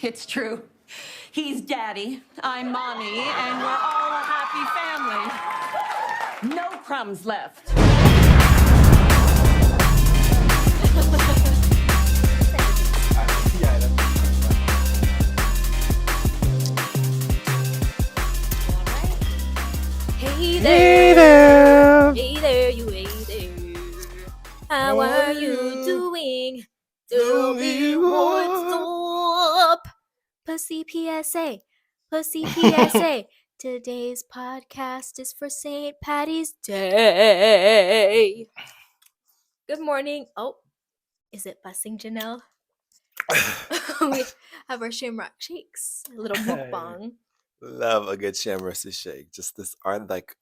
It's true. He's Daddy, I'm Mommy, and we're all a happy family. No crumbs left. Hey there, hey there, you hey there. How are you doing? Tell me what's up. Pussy PSA, Pussy PSA. Today's podcast is for St. Patty's Day. Good morning. Oh, is it bussing, Janelle? We have our shamrock shakes, a little mukbang. Love a good shamrock shake. Just this aren't like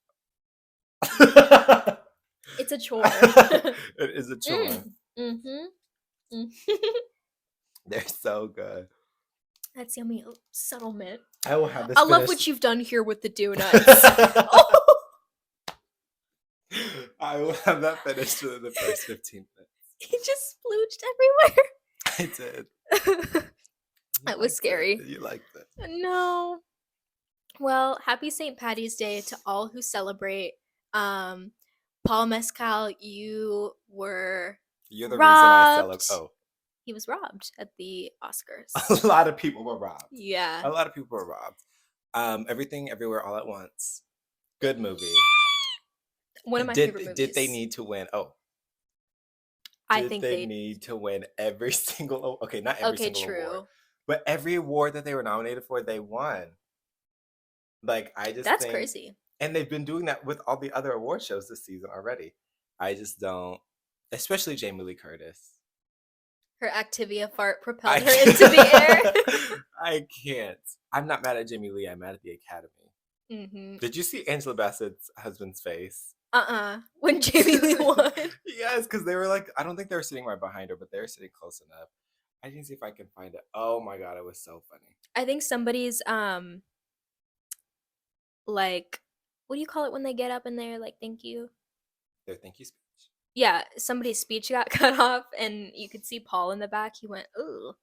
It's a chore. It is a chore. Mm-hmm. They're so good. That's yummy. Oh, settlement. I will have this. I love what you've done here with the donuts. Oh. I will have that finished within the first 15 minutes. He just splooged everywhere. I did. That was scary. You liked it. No. Well, happy St. Patty's Day to all who celebrate. Paul Mescal, you're the reason I robbed. celebrate. Oh. He was robbed at the Oscars. A lot of people were robbed. Yeah. A lot of people were robbed. Everything, Everywhere, All at Once. Good movie. One of my favorite movies. Did they need to win? Oh. I think they need to win every single... Okay, not every single award. But every award that they were nominated for, they won. Like, I just That's crazy. And they've been doing that with all the other award shows this season already. I just don't... Especially Jamie Lee Curtis. Her Activia fart propelled her into the air. I can't. I'm not mad at Jamie Lee. I'm mad at the Academy. Mm-hmm. Did you see Angela Bassett's husband's face? When Jamie Lee won. Yes, because they were like, I don't think they were sitting right behind her, but they were sitting close enough. I didn't see if I can find it. Oh my god, it was so funny. I think somebody's like, what do you call it when they get up and they're like, thank you? Their thank you speech. Yeah, somebody's speech got cut off, and you could see Paul in the back. He went, ooh,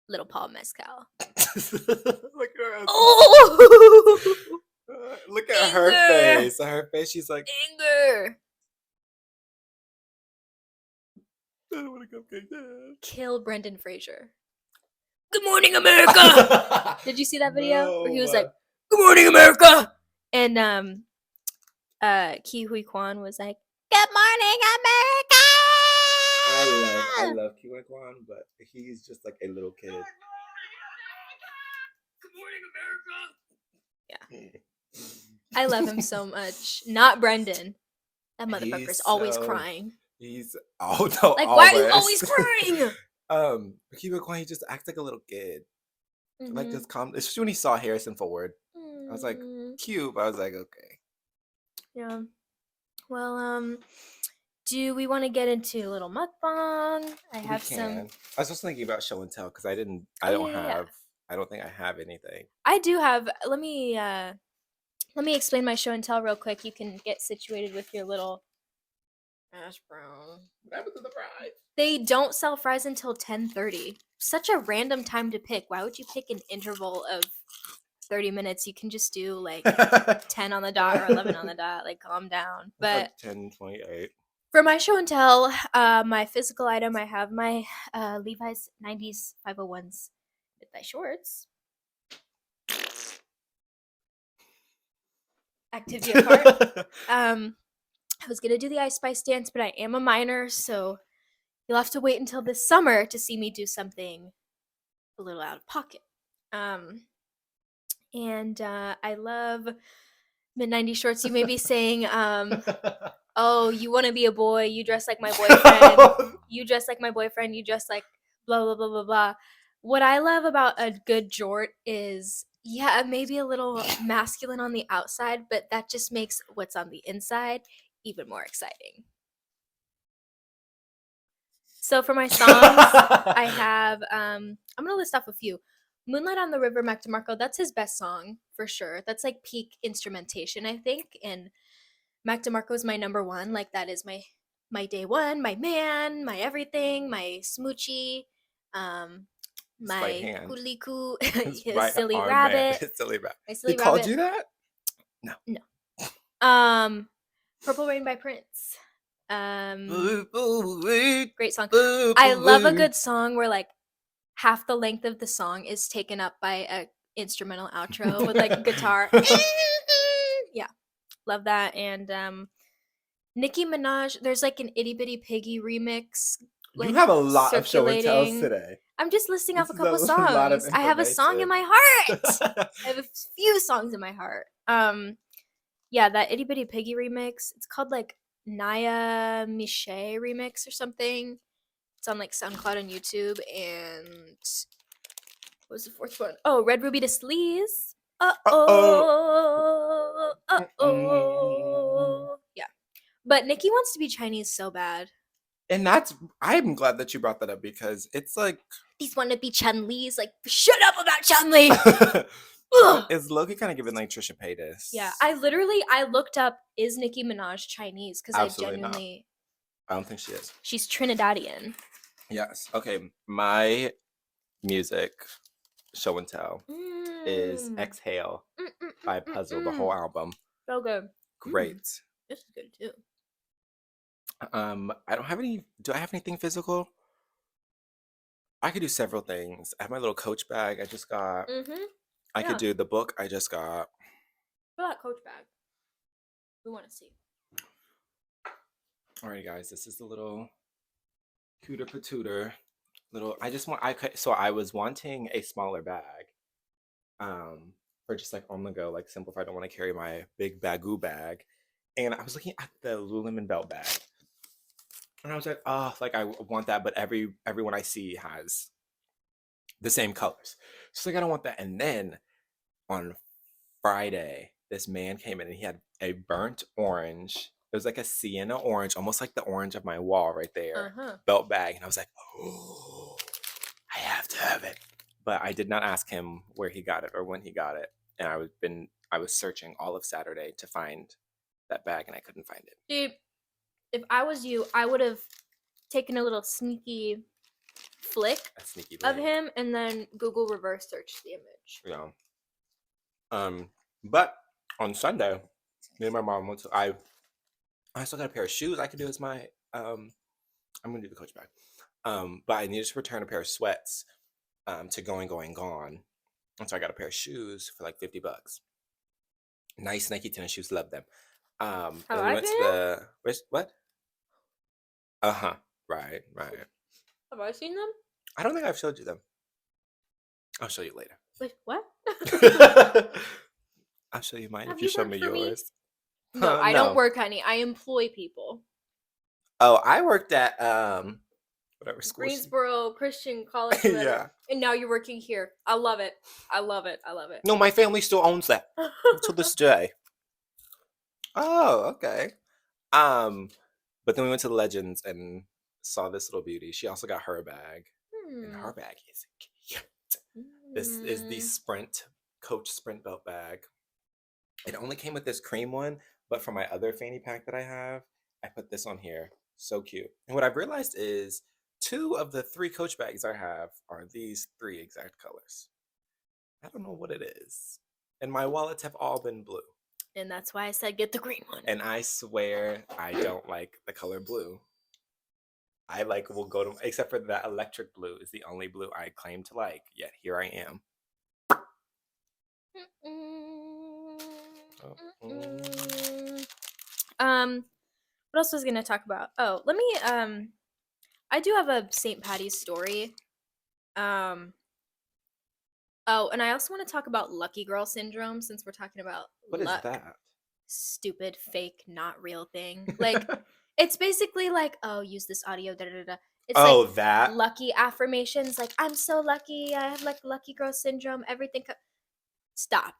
little Paul Mescal. Look at her. Oh! Look at her face. Her face, she's like, anger. I don't want to go get that. Kill Brendan Fraser. Good morning, America. Did you see that video? No. Where he was like, good morning, America. And Ki Hui Kwan was like, good morning, America. I love Ki Hui Kwan, but he's just like a little kid. Good morning, America. Yeah. I love him so much. Not Brendan. That motherfucker's always crying. He's like, why are you always crying? Ki Hui Kwan, he just acts like a little kid. Mm-hmm. Like this especially when he saw Harrison Ford. I was like, cute, but I was like, okay. Yeah. Well, do we want to get into a little mukbang? I have some. I was just thinking about show and tell because I don't think I have anything. I do have. Let me explain my show and tell real quick. You can get situated with your little hash brown. What happened to the fries? They don't sell fries until 10:30. Such a random time to pick. Why would you pick an interval of 30 minutes? You can just do like 10 on the dot or 11 on the dot. Like, calm down. But 10:28. For my show and tell, my physical item, I have my Levi's 90s 501s with my shorts. Activia part. I was gonna do the Ice Spice dance, but I am a minor, so you'll have to wait until this summer to see me do something a little out of pocket. And I love mid-90s shorts. You may be saying, oh, you want to be a boy, you dress like my boyfriend, you dress like my boyfriend, you dress like blah, blah, blah, blah, blah. What I love about a good jort is, yeah, maybe a little masculine on the outside, but that just makes what's on the inside even more exciting. So for my songs, I have, I'm going to list off a few. Moonlight on the River, Mac DeMarco, that's his best song, for sure. That's like peak instrumentation, I think. And Mac DeMarco is my number one. Like, that is my day one, my man, my everything, my smoochie. His right My hand. kuliku, His his right silly arm rabbit. man. His silly rabbit. My silly He called rabbit. you that? No. Purple Rain by Prince. Boo, boo, boo, Great song. boo, I boo, love a boo. good song where like half the length of the song is taken up by a instrumental outro with like guitar. Yeah, love that. And Nicki Minaj, there's like an Itty Bitty Piggy remix. Like, You have a lot of show and tells circulating. today. I'm just listing off This a couple is a lot of songs. I have a song in my heart. I have a few songs in my heart. Yeah, that Itty Bitty Piggy remix. It's called like Naya Miche remix or something. It's on like SoundCloud and YouTube. And what was the fourth one? Oh, Red Ruby to Sleaze. Uh-oh. Uh-oh. Yeah. But Nikki wants to be Chinese so bad. And I'm glad that you brought that up because it's like These want to be Chun-Li's. Like, shut up about Chun-Li. it's Loki kind of giving like Trisha Paytas. Yeah, I looked up, is Nicki Minaj Chinese? Because I genuinely... I don't think she is. She's Trinidadian. Yes. Okay. My music show and tell is Exhale by Puzzle, the whole album. So good. Great. This is good too. I don't have any. Do I have anything physical? I could do several things. I have my little Coach bag I just got. I could do the book I just got. Fill that Coach bag. We want to see. Alrighty, guys. This is the little cooter patooter. Little. I was wanting a smaller bag. For just like on the go, like simple if I don't want to carry my big bagoo bag. And I was looking at the Lululemon belt bag. And I was like, oh, like I want that, but everyone I see has the same colors. So like I don't want that. And then on Friday, this man came in and he had a burnt orange. It was like a sienna orange, almost like the orange of my wall right there. Belt bag. And I was like, oh, I have to have it. But I did not ask him where he got it or when he got it. And I was searching all of Saturday to find that bag and I couldn't find it. Dude, if I was you, I would have taken a little sneaky flick of him and then Google reverse search the image. Yeah. But on Sunday, me and my mom went to I still got a pair of shoes I could do as my I'm gonna do the Coach bag. But I needed to return a pair of sweats to Going Gone. And so I got a pair of shoes for like $50. Nice Nike tennis shoes, love them. And we went to what? Right. Have I seen them? I don't think I've showed you them. I'll show you later. Wait, what? I'll show you mine Have if you show worked me for me? yours. No, I don't work, honey. I employ people. Oh, I worked at whatever school. Greensboro Christian College. Yeah. And now you're working here. I love it. No, my family still owns that to this day. Oh, okay. But then we went to the Legends and saw this little beauty. She also got her bag. And her bag is cute. This is the Coach Sprint belt bag. It only came with this cream one, but for my other fanny pack that I have, I put this on here. So cute. And what I've realized is 2 of the 3 Coach bags I have are these 3 exact colors. I don't know what it is. And my wallets have all been blue. And that's why I said get the green one. And I swear I don't like the color blue. I will go to, except for that electric blue is the only blue I claim to like. Yet here I am. What else was I gonna talk about? Oh, let me I do have a St. Patty's story. Oh, and I also want to talk about lucky girl syndrome since we're talking about What luck. is that? Stupid, fake, not real thing. Like it's basically like, oh, use this audio, da da da. It's like that lucky affirmations, like I'm so lucky, I have like lucky girl syndrome, everything. Stop.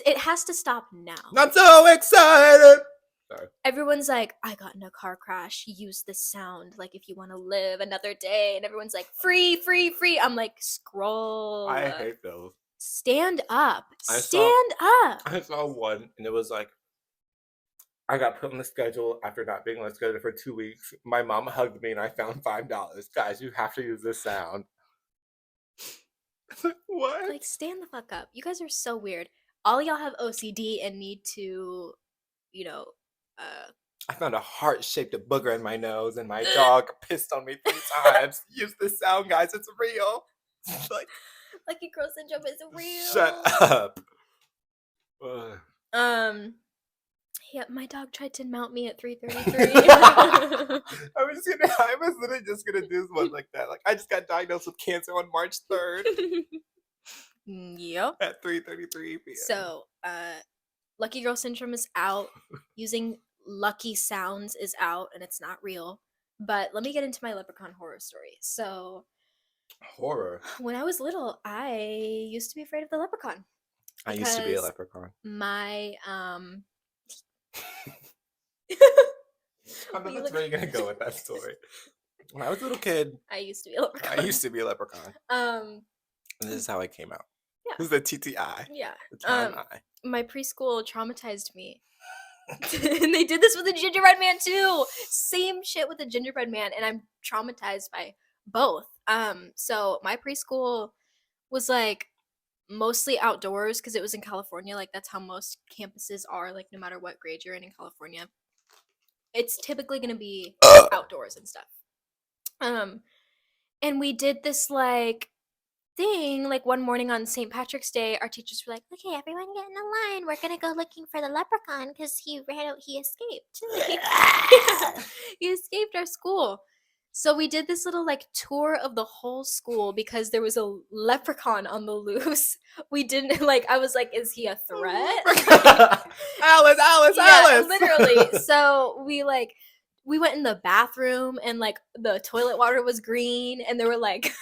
It has to stop now. I'm so excited. Sorry. Everyone's like, I got in a car crash. Use this sound, like if you want to live another day. And everyone's like, free, free, free. I'm like, scroll. I hate those. Stand up. Stand up. I saw one, and it was like, I got put on the schedule after not being on the schedule for 2 weeks. My mom hugged me, and I found $5. Guys, you have to use this sound. What? Like, stand the fuck up. You guys are so weird. All y'all have OCD and need to, you know, I found a heart-shaped booger in my nose, and my dog pissed on me 3 times. Use this sound, guys. It's real. Like, Lucky Girl Syndrome is real. shut up. Ugh. Yeah, my dog tried to mount me at 3:33. I was literally just gonna do one like that. Like, I just got diagnosed with cancer on March 3rd Yep. at 3:33 p.m. So, Lucky Girl Syndrome is out. Using lucky sounds is out, and it's not real. But let me get into my leprechaun horror story. So, Horror. when I was little, I used to be afraid of the leprechaun. I used to be a Because leprechaun. My I'm Will not you look- really gonna go with that story. When I was a little kid, I used to be a leprechaun. I used to be a leprechaun. And this is how I came out. Yeah. This is the TTI. Yeah. The time I. My preschool traumatized me. And they did this with the gingerbread man too. Same shit with the gingerbread man, and I'm traumatized by both. So my preschool was like mostly outdoors because it was in California. Like that's how most campuses are. Like no matter what grade you're in California, it's typically gonna be outdoors and stuff. And we did this like thing like one morning on St. Patrick's Day. Our teachers were like, "Okay, everyone get in a line. We're gonna go looking for the leprechaun because he escaped. He escaped our school." So we did this little like tour of the whole school because there was a leprechaun on the loose. We didn't like. I was like, "Is he a threat?" Alice, Yeah, literally. So we went in the bathroom and like the toilet water was green and there were like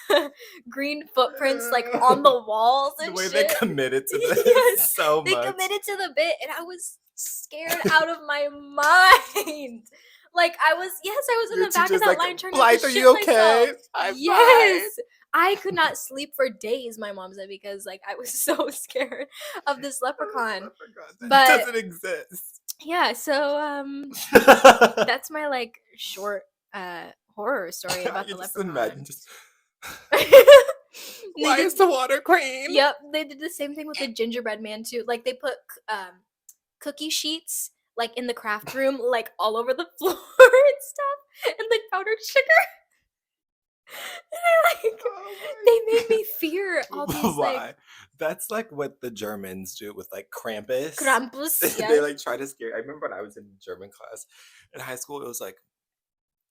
green footprints like on the walls The and way shit. they committed to this Yes, so they much. committed to the bit and I was scared out of my mind. Like I was in Your the back of teacher's that like, line trying Blythe, not to are shit you okay? myself. I'm fine. Yes. I could not sleep for days, my mom said, because like I was so scared of this leprechaun. That But- doesn't exist. Yeah, so that's my like short horror story about You the just leprechaun. imagine just. They Why did- is the water green? Yep, they did the same thing with the gingerbread man too. Like they put cookie sheets like in the craft room, like all over the floor and stuff, and like powdered sugar. And I like Oh they my made me fear all these Why? like That's like what the Germans do with like Krampus. Krampus. Yeah. They like try to scare. I remember when I was in German class in high school. It was like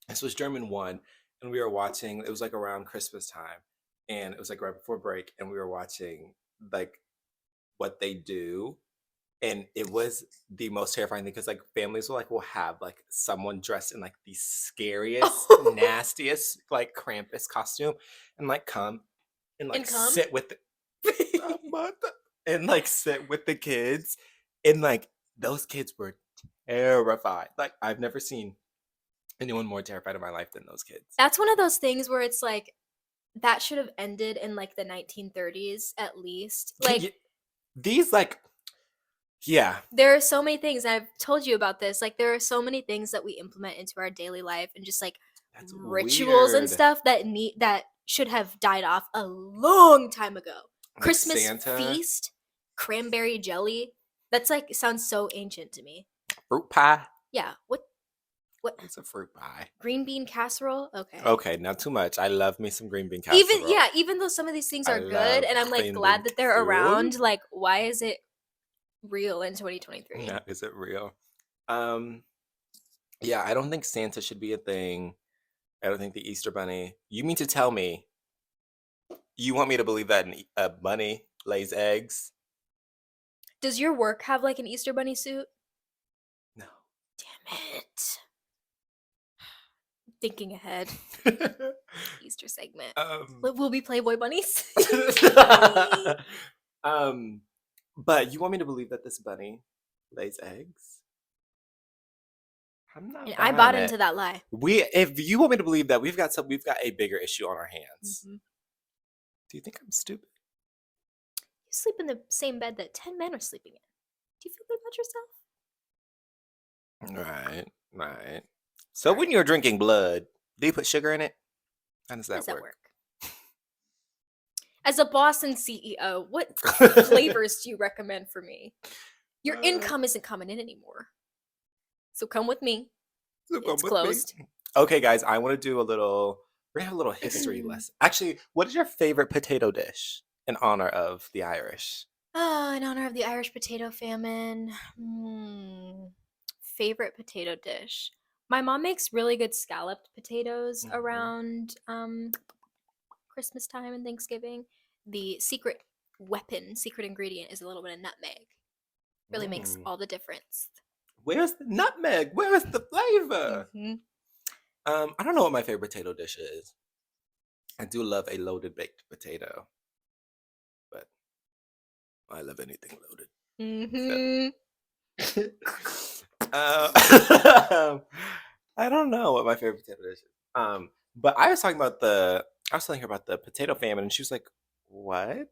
this was German 1, and we were watching. It was like around Christmas time, and it was like right before break, and we were watching like what they do, and it was the most terrifying thing because like families will have like someone dressed in like the scariest, nastiest like Krampus costume, and like come and like come? sit with and like sit with the kids, and like those kids were terrified. Like I've never seen anyone more terrified in my life than those kids. That's one of those things where it's like that should have ended in like the 1930s at least. Like These like yeah. there are so many things, and I've told you about this. Like there are so many things that we implement into our daily life and just like That's rituals and weird. stuff that should have died off a long time ago. Like Christmas Santa. feast, cranberry jelly. That's like sounds so ancient to me. Fruit pie. Yeah. What It's a fruit pie. green bean casserole? Okay. Okay, not too much. I love me some green bean casserole. Even though some of these things I are good love and I'm like green glad bean that they're casserole. around, like why is it real in 2023? Yeah, is it real? Yeah, I don't think Santa should be a thing. I don't think the Easter Bunny. You mean to tell me you want me to believe that a bunny lays eggs? Does your work have like an Easter bunny suit? No. Damn it. Thinking ahead. Easter segment. Will we Playboy bunnies? But you want me to believe that this bunny lays eggs? I'm not. And I bought into that lie. If you want me to believe that, we've got a bigger issue on our hands. Mhm. Do you think I'm stupid? You sleep in the same bed that 10 men are sleeping in. Do you feel good about yourself? Right. So when you're drinking blood, do you put sugar in it? How does that work? As a Boston CEO, what flavors do you recommend for me? Your income isn't coming in anymore. So come with me. So come It's with me. closed. Okay, guys, I want to do we're gonna have a little history lesson. Actually, what is your favorite potato dish in honor of the Irish? In honor of the Irish potato famine. Favorite potato dish. My mom makes really good scalloped potatoes Mhm. around Christmas time and Thanksgiving. The secret ingredient is a little bit of nutmeg. Really makes all the difference. Where's the nutmeg? Where is the flavor? I don't know what my favorite potato dish is. I do love a loaded baked potato, but I love anything loaded. I don't know what my favorite potato dish is. But I was telling her about the potato famine, and she was like, "What?"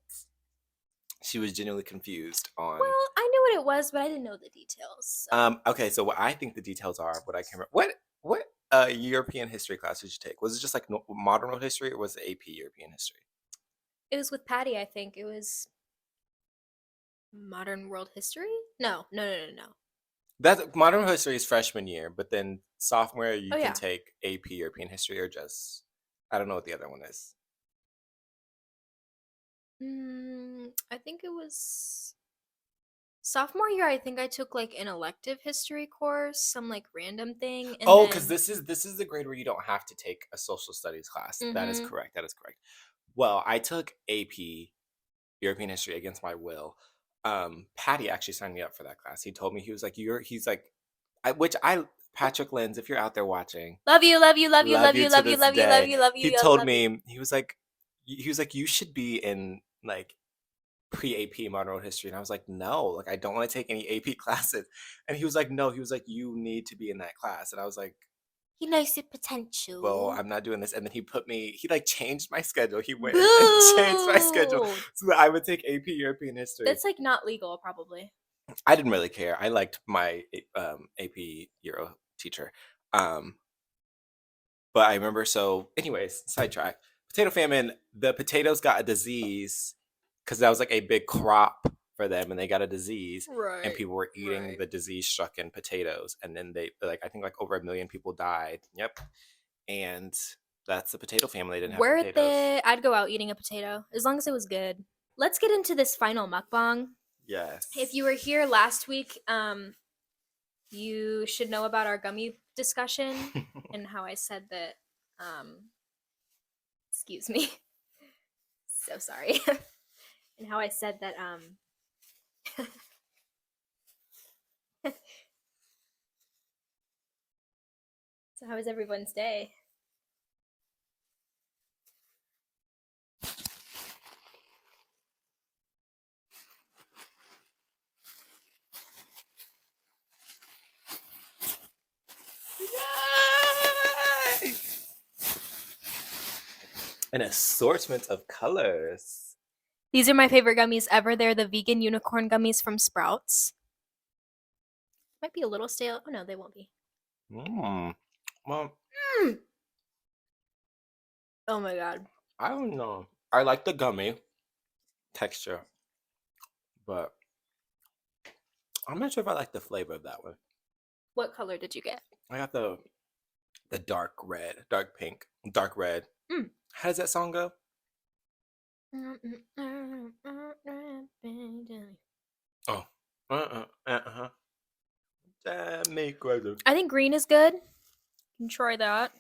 She was genuinely confused on. Well, I knew what it was, but I didn't know the details. So. Okay, so what I think the details are, what I can remember. What European history class did you take? Was it just like modern world history, or was it AP European history? It was with Patty, I think. It was modern world history? No. That modern world history is freshman year, but then sophomore year you Oh, can yeah. take AP European history or just I don't know what the other one is. I think it was sophomore year. I think I took like an elective history course, some like random thing. And Oh, because then, this is the grade where you don't have to take a social studies class. That is Mhm. correct. That is correct. Well, I took AP European history against my will. Patty actually signed me up for that class. He told me he was like, Patrick Lenz, if you're out there watching, love you. he told me he was like you should be in like pre-AP modern world history, and I was like, no, like I don't want to take any AP classes. And he was like, no, he was like, you need to be in that class. And I was like, He knows your potential. well, I'm not doing this. And then he like changed my schedule. He went and changed my schedule Boo! so that I would take AP European history. That's like not legal, probably. I didn't really care. I liked my AP Euro teacher. But I remember, so anyways, sidetrack. Potato famine, the potatoes got a disease because that was like a big crop for them, and they got a disease. Right. And people were eating the disease strucken potatoes. And then I think like over 1 million people died. Yep. And that's the potato family. They didn't have potatoes. I'd go out eating a potato as long as it was good. Let's get into this final mukbang. Yes. If you were here last week, you should know about our gummy discussion and how I said that, excuse me. So sorry. And how I said that, so how was everyone's day? Yay! An assortment of colors. These are my favorite gummies ever. They're the vegan unicorn gummies from Sprouts. Might be a little stale. Oh no, they won't be. Well, Oh my god. I don't know. I like the gummy texture, but I'm not sure if I like the flavor of that one. What color did you get? I got the dark red, dark pink, dark red. How does that song go? Oh. I think green is good. You can try that.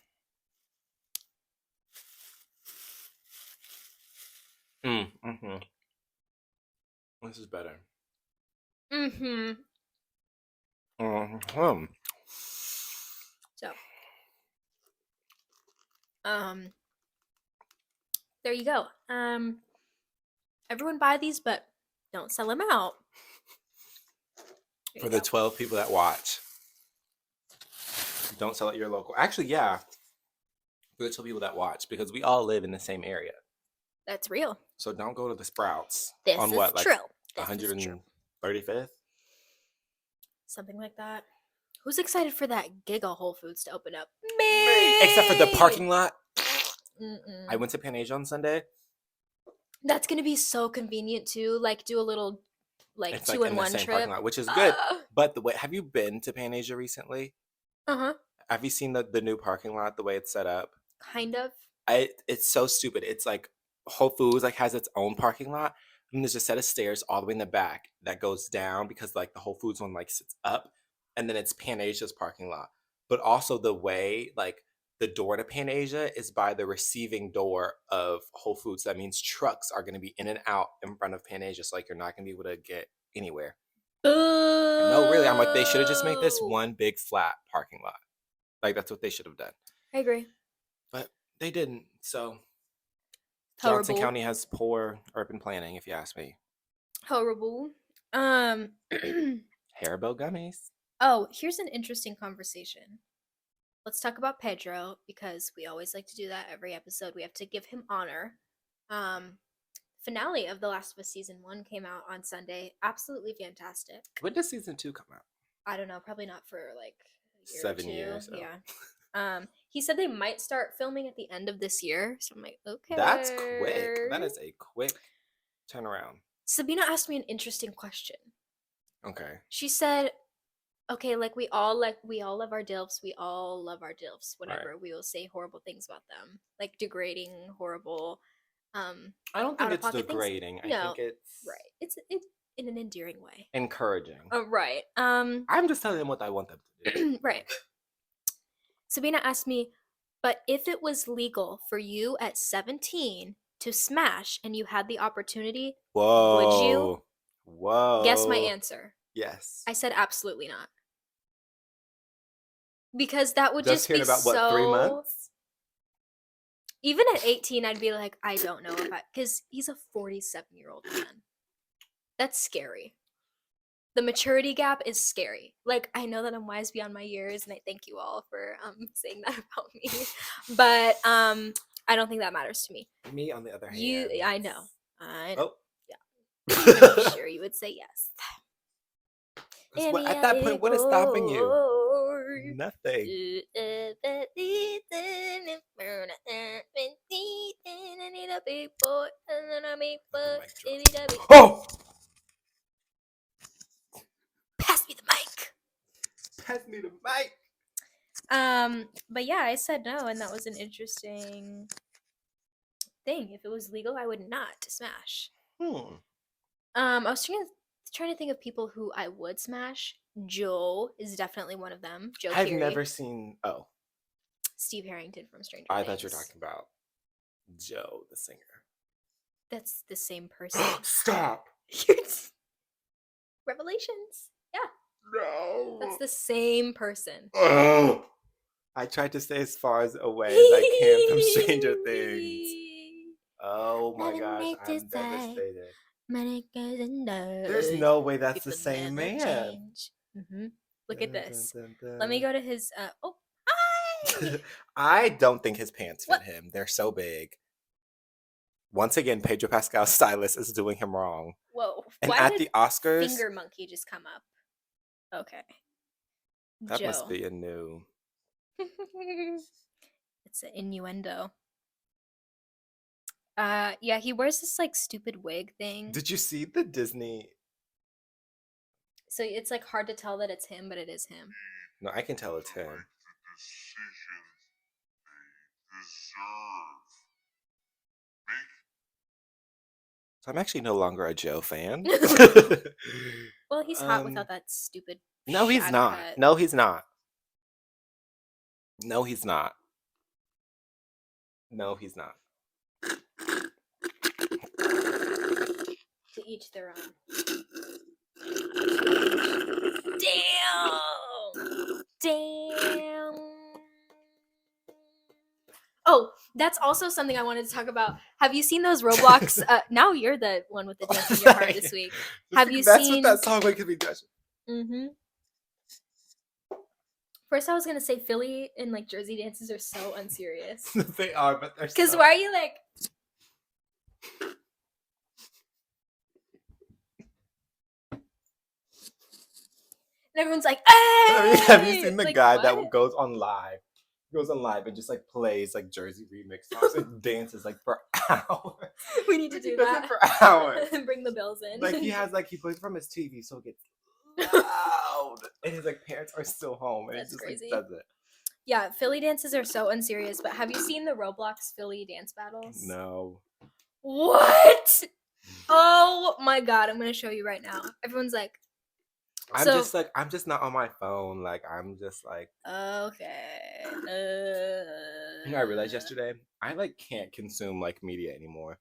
This is better. So, there you go. Everyone buy these, but don't sell them out. For the 12 people that watch, don't sell at your local. Actually, yeah, for the 12 people that watch, because we all live in the same area. That's real. So don't go to the Sprouts. This on is what, like true. 135th? Something like that. Who's excited for that Giga Whole Foods to open up? Me! Except for the parking lot. I went to Pan Asia on Sunday. That's gonna be so convenient too. Like do a little like It's like two in in the one same parking trip. lot, which is good. Uh But the way, have you been to Pan Asia recently? huh. Have you seen the new parking lot, the way it's set up? Kind of. It's so stupid. It's like Whole Foods like has its own parking lot, and there's a set of stairs all the way in the back that goes down because like the Whole Foods one like sits up, and then it's Pan Asia's parking lot. But also the way like the door to Pan Asia is by the receiving door of Whole Foods. That means trucks are going to be in and out in front of Pan Asia, so like you're not going to be able to get anywhere. No, really, I'm like they should have just made this Boo! one big flat parking lot. Like that's what they should have done, I agree. but they didn't. So Johnson Horrible. County has poor urban planning, if you ask me. Horrible. Haribo gummies. Oh, here's an interesting conversation. Let's talk about Pedro because we always like to do that every episode. We have to give him honor. Um, Finale of The Last of Us season 1 came out on Sunday. Absolutely fantastic. When does season 2 come out? I don't know, probably not for like a year 7 or 2. years. Oh. Yeah. He said they might start filming at the end of this year. So I'm like, okay. That's quick. That is a quick turnaround. Sabina asked me an interesting question. Okay. She said, okay, like we all love our DILFs. We all love our DILFs. Whatever. Right. We will say horrible things about them. Like degrading, horrible, I don't think it's out-of-pocket things. degrading. No. I think it's right. It's in an endearing way. encouraging. Right. I'm just telling them what I want them to do. Right. Sabina asked me, but if it was legal for you at 17 to smash and you had the opportunity, Whoa. would you? Whoa. Guess my answer. Yes. I said absolutely not. Because that would Just just be hearing about so... what, 3 months? Even at 18, I'd be like, I don't know if I... Because he's a 47-year-old man. That's scary. The maturity gap is scary. Like, I know that I'm wise beyond my years, and I thank you all for saying that about me. But I don't think that matters to me. Me, on the other hand. I know. I know. Oh. Yeah. I'm sure you would say yes. At that point, what is stopping you? Nothing. Oh! Pass me the mic. Pass me the mic. But yeah, I said no, and that was an interesting thing. If it was legal, I would not smash. I was trying to think of people who I would smash. Joe is definitely one of them. Joe I've Keery. never seen. Oh, Steve Harrington from Stranger I Things. thought you were talking about Joe, the singer. That's the same person. Stop. Revelations. Yeah. No. That's the same person. Oh. I tried to stay as far away as I can from Stranger Things. Oh my gosh, I'm devastated. There's no way that's the same man. Mm-hmm. Look at this. Let me go to his. Oh, hi! I don't think his pants fit What? him. They're so big. Once again, Pedro Pascal's stylist is doing him wrong. Whoa! And Why at did the Oscars, Finger Monkey just come up? Okay. that Joe. must be a new. It's an innuendo. Yeah, he wears this like stupid wig thing. Did you see the Disney? So it's like hard to tell that it's him, but it is him. No, I can tell it's him. So I'm actually no longer a Joe fan. Well, he's hot without that stupid. No, he's shag not. cut. No, he's not. No, he's not. No, he's not. To each their own. Damn. Oh, that's also something I wanted to talk about. Have you seen those Roblox? Now you're the one with the dance in your heart this week. Have you That's seen? what that song could be. Mm-hmm. First, I was gonna say Philly and like Jersey dances are so unserious. They are, but they're. Because why are you like? And everyone's like, "Hey!" Have you seen the Like, guy what? that goes on live goes on live and just like plays like Jersey remix songs and dances like for hours. We need to do He does that it for hours. Bring the bills in. Like he plays from his TV, so it gets loud, and his like parents are still home, and That's he just crazy. like does it. Yeah, Philly dances are so unserious. But have you seen the Roblox Philly dance battles? No. What? Oh my god! I'm gonna show you right now. Everyone's like, I'm So- just not on my phone. Like I'm just like. okay. You know, I realized yesterday I like can't consume like media anymore.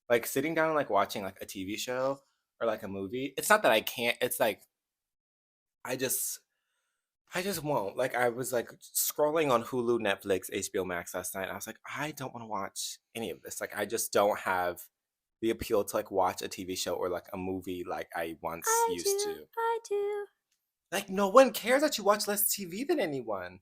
Like sitting down and like watching like a TV show or like a movie. It's not that I can't. It's like I just won't. Like I was like scrolling on Hulu, Netflix, HBO Max last night. And I was like, I don't want to watch any of this. Like I just don't have the appeal to like watch a TV show or like a movie like I once used to. I do. Like no one cares that you watch less TV than anyone.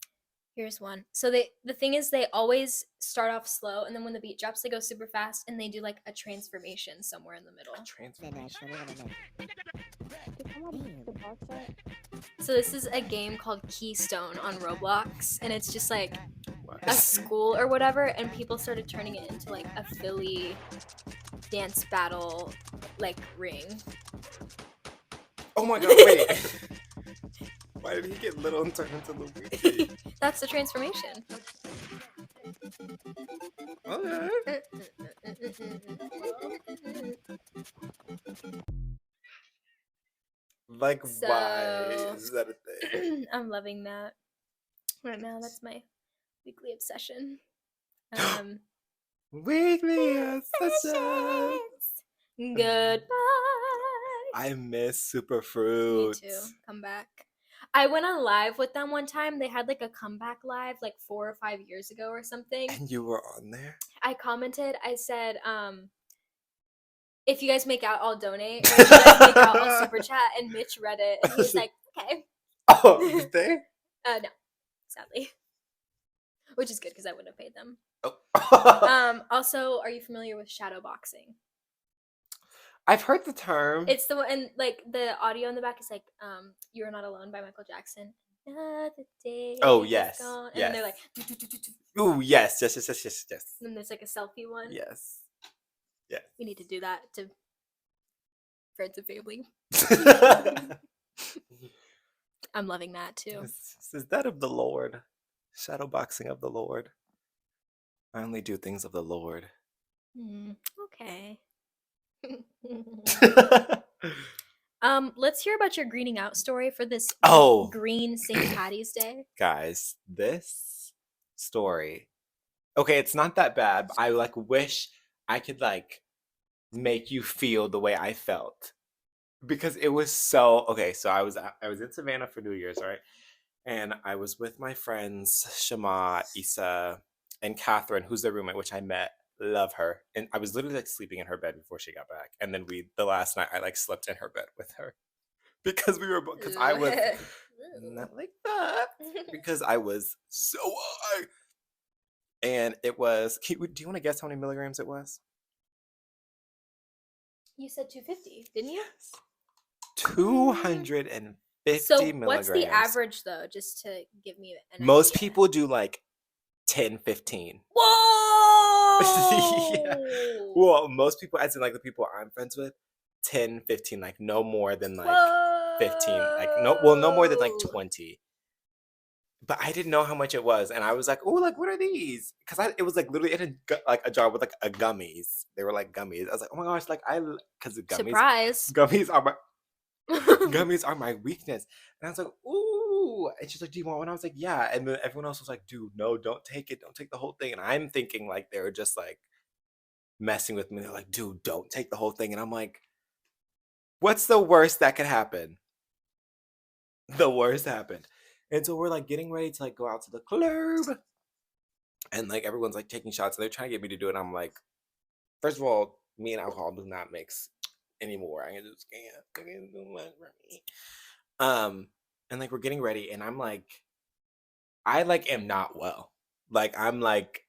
Here's one. So the thing is they always start off slow and then when the beat drops they go super fast and they do like a transformation somewhere in the middle. Transformation. So this is a game called Keystone on Roblox and it's just like What? a school or whatever and people started turning it into like a Philly dance battle like ring. Oh my god, wait. Why did he get little and turn into Luigi? That's the transformation. Okay. Like, why So- is that a thing? I'm loving that right now. That's my weekly obsession. Weekly obsession. Goodbye. I miss Super Me Fruit. too. Come back. I went on live with them one time. They had like a comeback live like 4 or 5 years ago or something. And you were on there? I commented, I said, if you guys make out, I'll donate. Or if you guys make out, I'll super chat. And Mitch read it and he was like, okay. Oh, did they? No, sadly. Which is good because I wouldn't have paid them. Oh. Also, are you familiar with shadow boxing? I've heard the term. It's the one, and like the audio in the back is like, "You're Not Alone" by Michael Jackson. Another day Oh, is yes, gone. And yes. then they're like, Ooh, yes. and then there's like a selfie one. Yes. We need to do that to friends and family. I'm loving that too. Is that of the Lord? Shadow boxing of the Lord. I only do things of the Lord. Okay. Let's hear about your greening out story for this Oh. green St. Patty's Day. Guys, this story. Okay, it's not that bad, but I like wish I could like make you feel the way I felt. Because it was so okay, so I was in Savannah for New Year's, right? And I was with my friends Shema, Issa, and Catherine, who's their roommate, which I met. Love her. And I was literally like sleeping in her bed before she got back. And then the last night I like slept in her bed with her. Because I was not like that. Because I was so high. And it was, do you want to guess how many milligrams it was? You said 250, didn't you? 250 So milligrams. what's the average though, just to give me an Most idea? people do like 10, 15. Whoa! Yeah. Well, most people, as in like the people I'm friends with, 10, 15, like no more than like 15. Like no more than like 20. But I didn't know how much it was, and I was like, "Oh, like what are these?" Because it was like literally in a jar with like a gummies. They were like gummies. I was like, "Oh my gosh!" Like because Surprise! gummies are my weakness. And I was like, "Ooh!" And she's like, "Do you want one?" I was like, "Yeah." And then everyone else was like, "Dude, no, don't take it. Don't take the whole thing." And I'm thinking like they were just like messing with me. They're like, "Dude, don't take the whole thing." And I'm like, "What's the worst that could happen?" The worst happened. And so we're like getting ready to like go out to the club. And like everyone's like taking shots and they're trying to get me to do it. And I'm like, first of all, me and alcohol do not mix anymore. I just can't. It's too much for me. And like we're getting ready and I'm like, I like am not well. Like I'm like,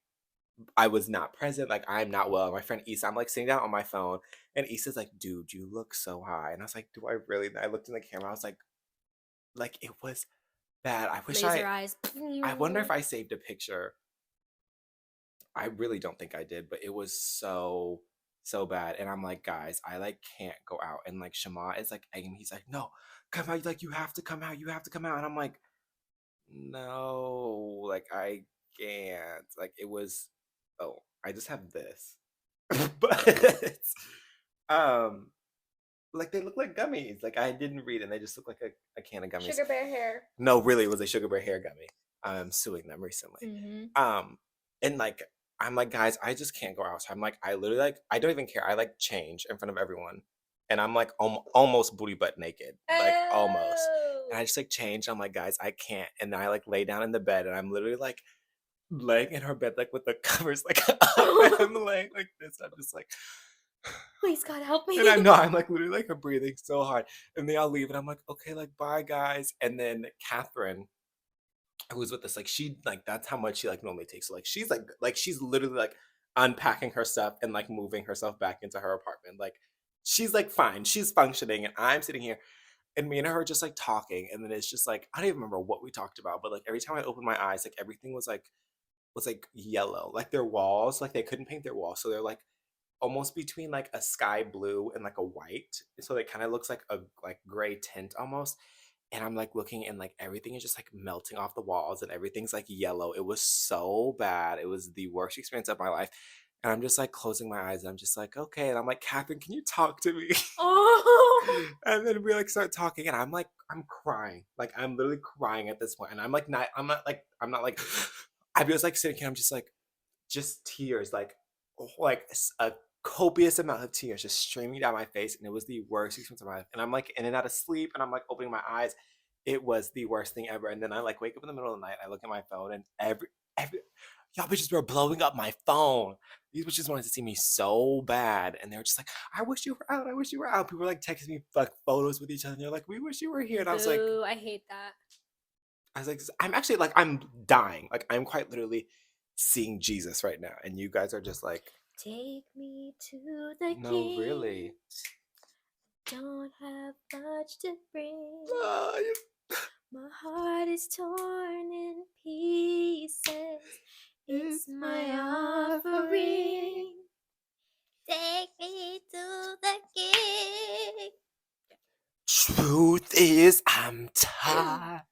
I was not present. Like I'm not well. My friend Issa, I'm like sitting down on my phone and Issa's like, "Dude, you look so high." And I was like, "Do I really?" And I looked in the camera. I was like it was bad. I wish Laser eyes. I wonder if I saved a picture. I really don't think I did, but it was so bad. And I'm like, guys, I like can't go out. And like Shema is like egging me. He's like, no, come out. Like you have to come out. You have to come out. And I'm like, no, like I can't. Like it was. Oh, I just have this, but um, like they look like gummies. Like I didn't read, and they just look like a can of gummies. Sugar bear hair. No, really, it was a sugar bear hair gummy. I'm suing them recently. Mm-hmm. And like I'm like, guys, I just can't go outside. I'm like, I literally like, I don't even care. I like change in front of everyone, and I'm like almost booty butt naked, like almost. And I just like change. I'm like, guys, I can't. And then I like lay down in the bed, and I'm literally like laying in her bed, like with the covers like up, and I'm laying like this. I'm just like. Please, God, help me. And I know I'm like literally like breathing so hard, and they all leave, and I'm like, okay, like bye guys. And then Catherine, who was with us, like she like that's how much she like normally takes. So like she's literally like unpacking her stuff and like moving herself back into her apartment. Like she's like fine, she's functioning, and I'm sitting here, and me and her are just like talking, and then it's just like I don't even remember what we talked about, but like every time I opened my eyes, like everything was like yellow, like their walls, like they couldn't paint their walls, so they're like almost between like a sky blue and like a white. So it kind of looks like a like gray tint almost. And I'm like looking and like everything is just like melting off the walls and everything's like yellow. It was so bad. It was the worst experience of my life. And I'm just like closing my eyes and I'm just like, okay. And I'm like, Catherine, can you talk to me? Oh. And then we like start talking and I'm like, I'm crying. Like I'm literally crying at this point. And I'm like, I'm not like, I was like sitting here, I'm just tears, like a copious amount of tears just streaming down my face, and it was the worst experience of my life. And I'm like in and out of sleep, and I'm like opening my eyes. It was the worst thing ever. And then I like wake up in the middle of the night. I look at my phone, and every y'all bitches were blowing up my phone. These bitches wanted to see me so bad, and they were just like, "I wish you were out. I wish you were out." People were like texting me like photos with each other, and they're like, "We wish you were here." And Boo, I hate that. I was like, I'm actually like, I'm dying. Like, I'm quite literally seeing Jesus right now. And you guys are just like, Take me to the no, king. really. Don't have much to bring. Ah, My heart is torn in pieces. It's my offering. Take me to the king. truth is, I'm tired.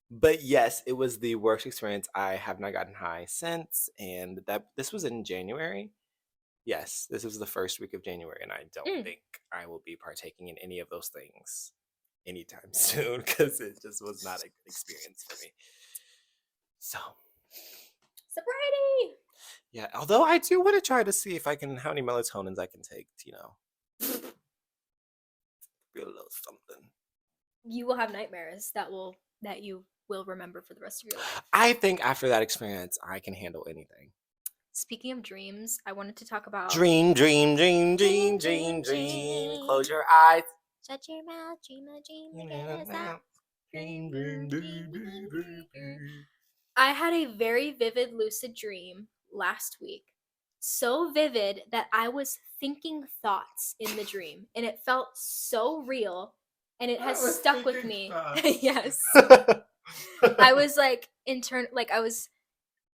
But yes, it was the worst experience. I have not gotten high since, and this was in January. Yes, this was the first week of January, and I don't think I will be partaking in any of those things anytime soon because it just was not a good experience for me. So, Sobriety. yeah, although I do want to try to see if I can, how many melatonins I can take, to, feel a little something. You will have nightmares that you will remember for the rest of your life. I think after that experience, I can handle anything. Speaking of dreams, I wanted to talk about Dream, dream, dream, dream, dream, dream. Close your eyes. Shut your mouth, dream a dream Dream, again. Stop. dream, dream, dream, dream, dream. I had a very vivid lucid dream last week. So vivid that I was thinking thoughts in the dream, and it felt so real, and it has stuck with me. Yes. I was like I was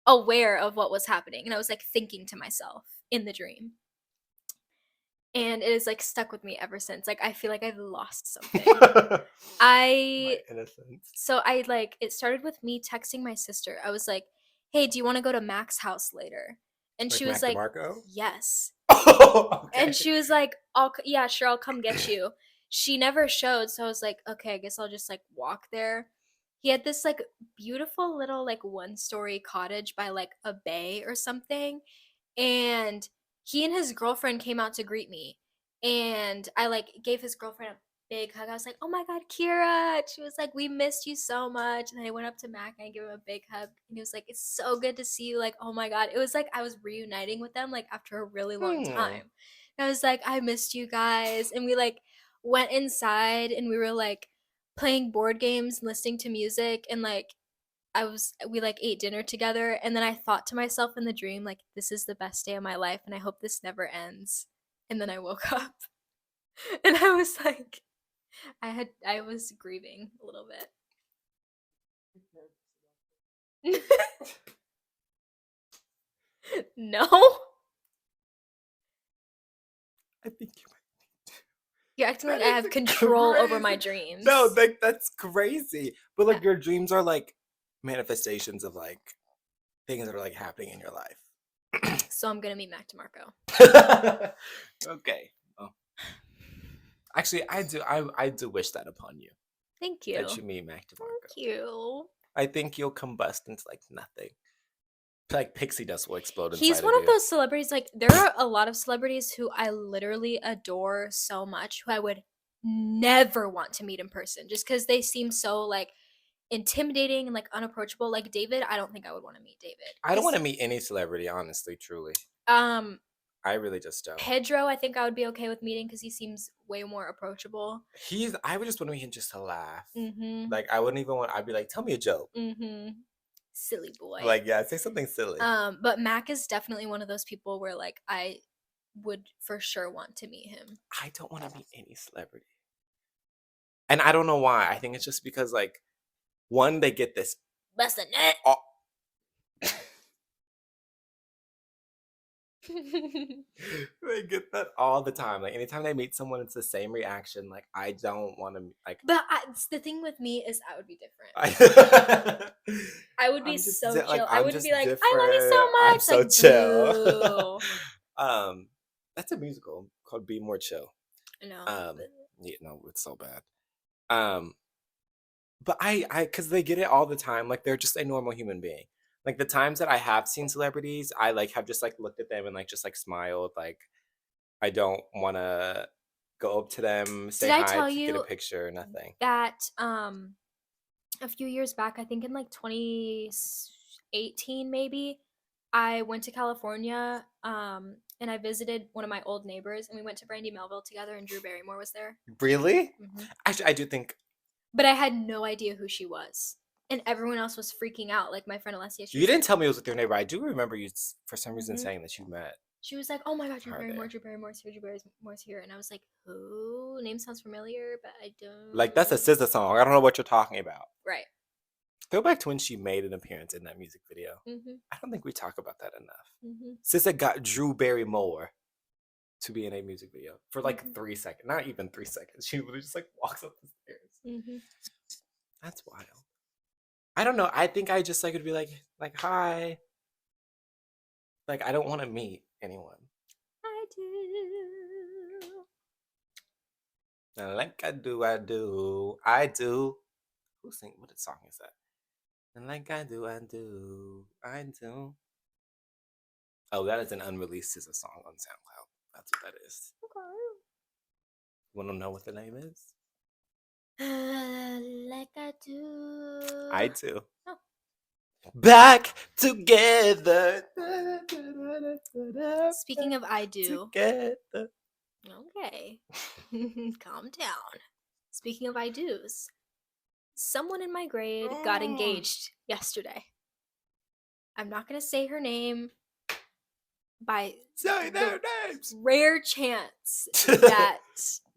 aware of what was happening, and I was like thinking to myself in the dream. And it is like stuck with me ever since. Like I feel like I've lost something. My innocence. So I like it started with me texting my sister. I was like, "Hey, do you want to go to Mac's house later?" And she was Mac like, DeMarco? "Yes." Oh, okay. And she was like, yeah, sure, I'll come get you." She never showed, so I was like, "Okay, I guess I'll just like walk there." He had this like beautiful little like one-story cottage by like a bay or something, and he and his girlfriend came out to greet me, and I like gave his girlfriend a big hug. I was like, "Oh my god, Kira." And she was like, "We missed you so much." And then I went up to Mac and I gave him a big hug, and he was like, "It's so good to see you." Like, oh my god, it was like I was reuniting with them like after a really long time. And I was like, "I missed you guys." And we like went inside and we were like playing board games and listening to music, and like we like ate dinner together, and then I thought to myself in the dream, like, this is the best day of my life and I hope this never ends. And then I woke up and I was like, I was grieving a little bit. No, I think you you're acting like That I is have control over my crazy. dreams. No, like that's crazy. But like Yeah. your dreams are like manifestations of like things that are like happening in your life. So I'm gonna meet Mac DeMarco. Okay. Well, actually, I do wish that upon you. Thank That you. you meet Mac DeMarco. Thank you. I think you'll combust into like nothing. Like pixie dust will explode inside He's one of of you. those celebrities. Like there are a lot of celebrities who I literally adore so much, who I would never want to meet in person, just because they seem so like intimidating and like unapproachable. Like David, I don't think I would want to meet David. I don't want to 'Cause, meet any celebrity, honestly, truly. Um, I really just don't. Pedro, I think I would be okay with meeting because he seems way more approachable. I would just want to meet him just to laugh. Mm-hmm. Like I wouldn't even want. I'd be like, tell me a joke. Mm-hmm. Silly boy. Like yeah, say something silly. But Mac is definitely one of those people where like I would for sure want to meet him. I don't want to meet any celebrity, and I don't know why. I think it's just because like one, they get this. Listen it. Oh, they get that all the time. Like anytime they meet someone, it's the same reaction. Like I don't want to like. But the thing with me is I would be different. I would be so chill. I wouldn't be like, I love you so much. I'm so like, chill. boo. That's a musical called Be More Chill. No. Yeah, no, it's so bad. But I because they get it all the time. Like they're just a normal human being. Like the times that I have seen celebrities, I like have just like looked at them and like just like smiled. Like I don't want to go up to them, say Did I hi, tell get a you picture, nothing. that a few years back, I think in like 2018 maybe, I went to California and I visited one of my old neighbors and we went to Brandy Melville together and Drew Barrymore was there. Really? Mm-hmm. Actually, I do think. But I had no idea who she was. And everyone else was freaking out. Like my friend Alessia. You didn't tell me it was with your neighbor. I do remember you for some reason Mhm. saying that you met. She was like, "Oh my god, Drew Her Barrymore, there. Drew Barrymore's here, Drew Barrymore's here," and I was like, "Who? Name sounds familiar, but I don't." Like that's a SZA song. I don't know what you're talking about. Right. Go back to when she made an appearance in that music video. Mm-hmm. I don't think we talk about that enough. Mm-hmm. SZA got Drew Barrymore to be in a music video for like Mhm. 3 seconds. Not even 3 seconds. She literally just like walks up the stairs. Mm-hmm. That's wild. I don't know. I think I just like would be like hi. Like I don't want to meet anyone. I do. And like I do. Who sing? What song is that? And like I do. Oh, that is an unreleased SZA song on SoundCloud. That's what that is. Okay. Want to know what the name is? Like I do. I do. Oh. Back together. Speaking of I do. Together. Okay. Calm down. Speaking of I do's. Someone in my grade got engaged yesterday. I'm not going to say her name by Say their names. rare chance that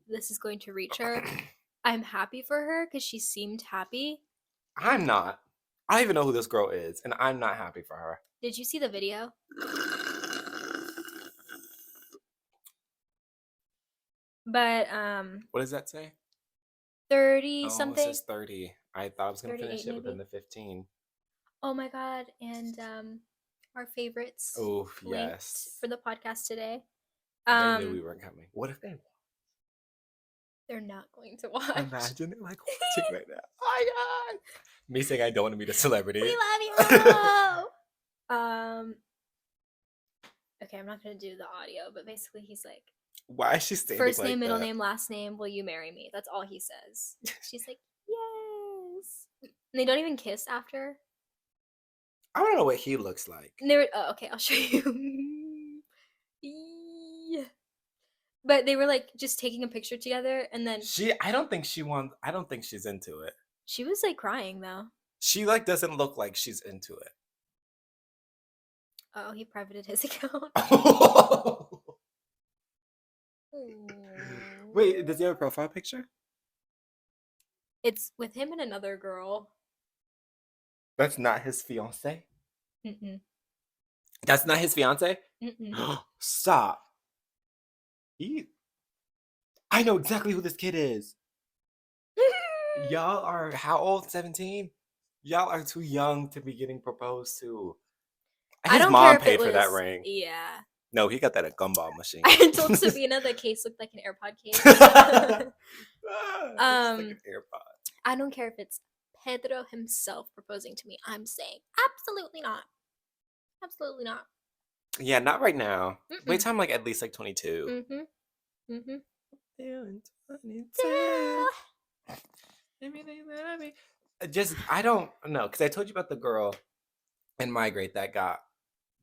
this is going to reach her. I'm happy for her because she seemed happy. I'm not. I don't even know who this girl is, and I'm not happy for her. Did you see the video? But What does that say? 30 Oh, something. it says 30. I thought I was gonna finish 38 it within maybe? the 15. Oh my god! And our favorites. Oh linked yes. For the podcast today. They knew we weren't coming. What if they? They're not going to watch. Imagine it like watching right now. Oh my god. Me saying I don't want to meet a celebrity. We love you. Okay, I'm not gonna do the audio, but basically he's like, Why is she standing first like name, middle that? name, last name. Will you marry me? That's all he says. She's like, yes. And they don't even kiss after. I don't know what he looks like. And they were, oh, okay, I'll show you. Yeah. But they were like just taking a picture together, and then I don't think she's into it. she was like crying though. She like doesn't look like she's into it. Oh, he privated his account. Wait, does he have a profile picture? It's with him and another girl. That's not his fiance? Mm-mm. That's not his fiance? Mm-mm. Stop. I know exactly who this kid is. Y'all are how old? 17? Y'all are too young to be getting proposed to. I His don't care mom if it paid for that was. ring. Yeah. No, he got that at Gumball Machine. I told Sabina the case looked like an AirPod case. It's like an AirPod. I don't care if it's Pedro himself proposing to me. I'm saying absolutely not. Absolutely not. Yeah, not right now. Wait Mm-mm. till I'm like at least like 22. Mm-hmm. Mm-hmm. Feeling 22. Everything that I mean. I don't know, because I told you about the girl in Migrate that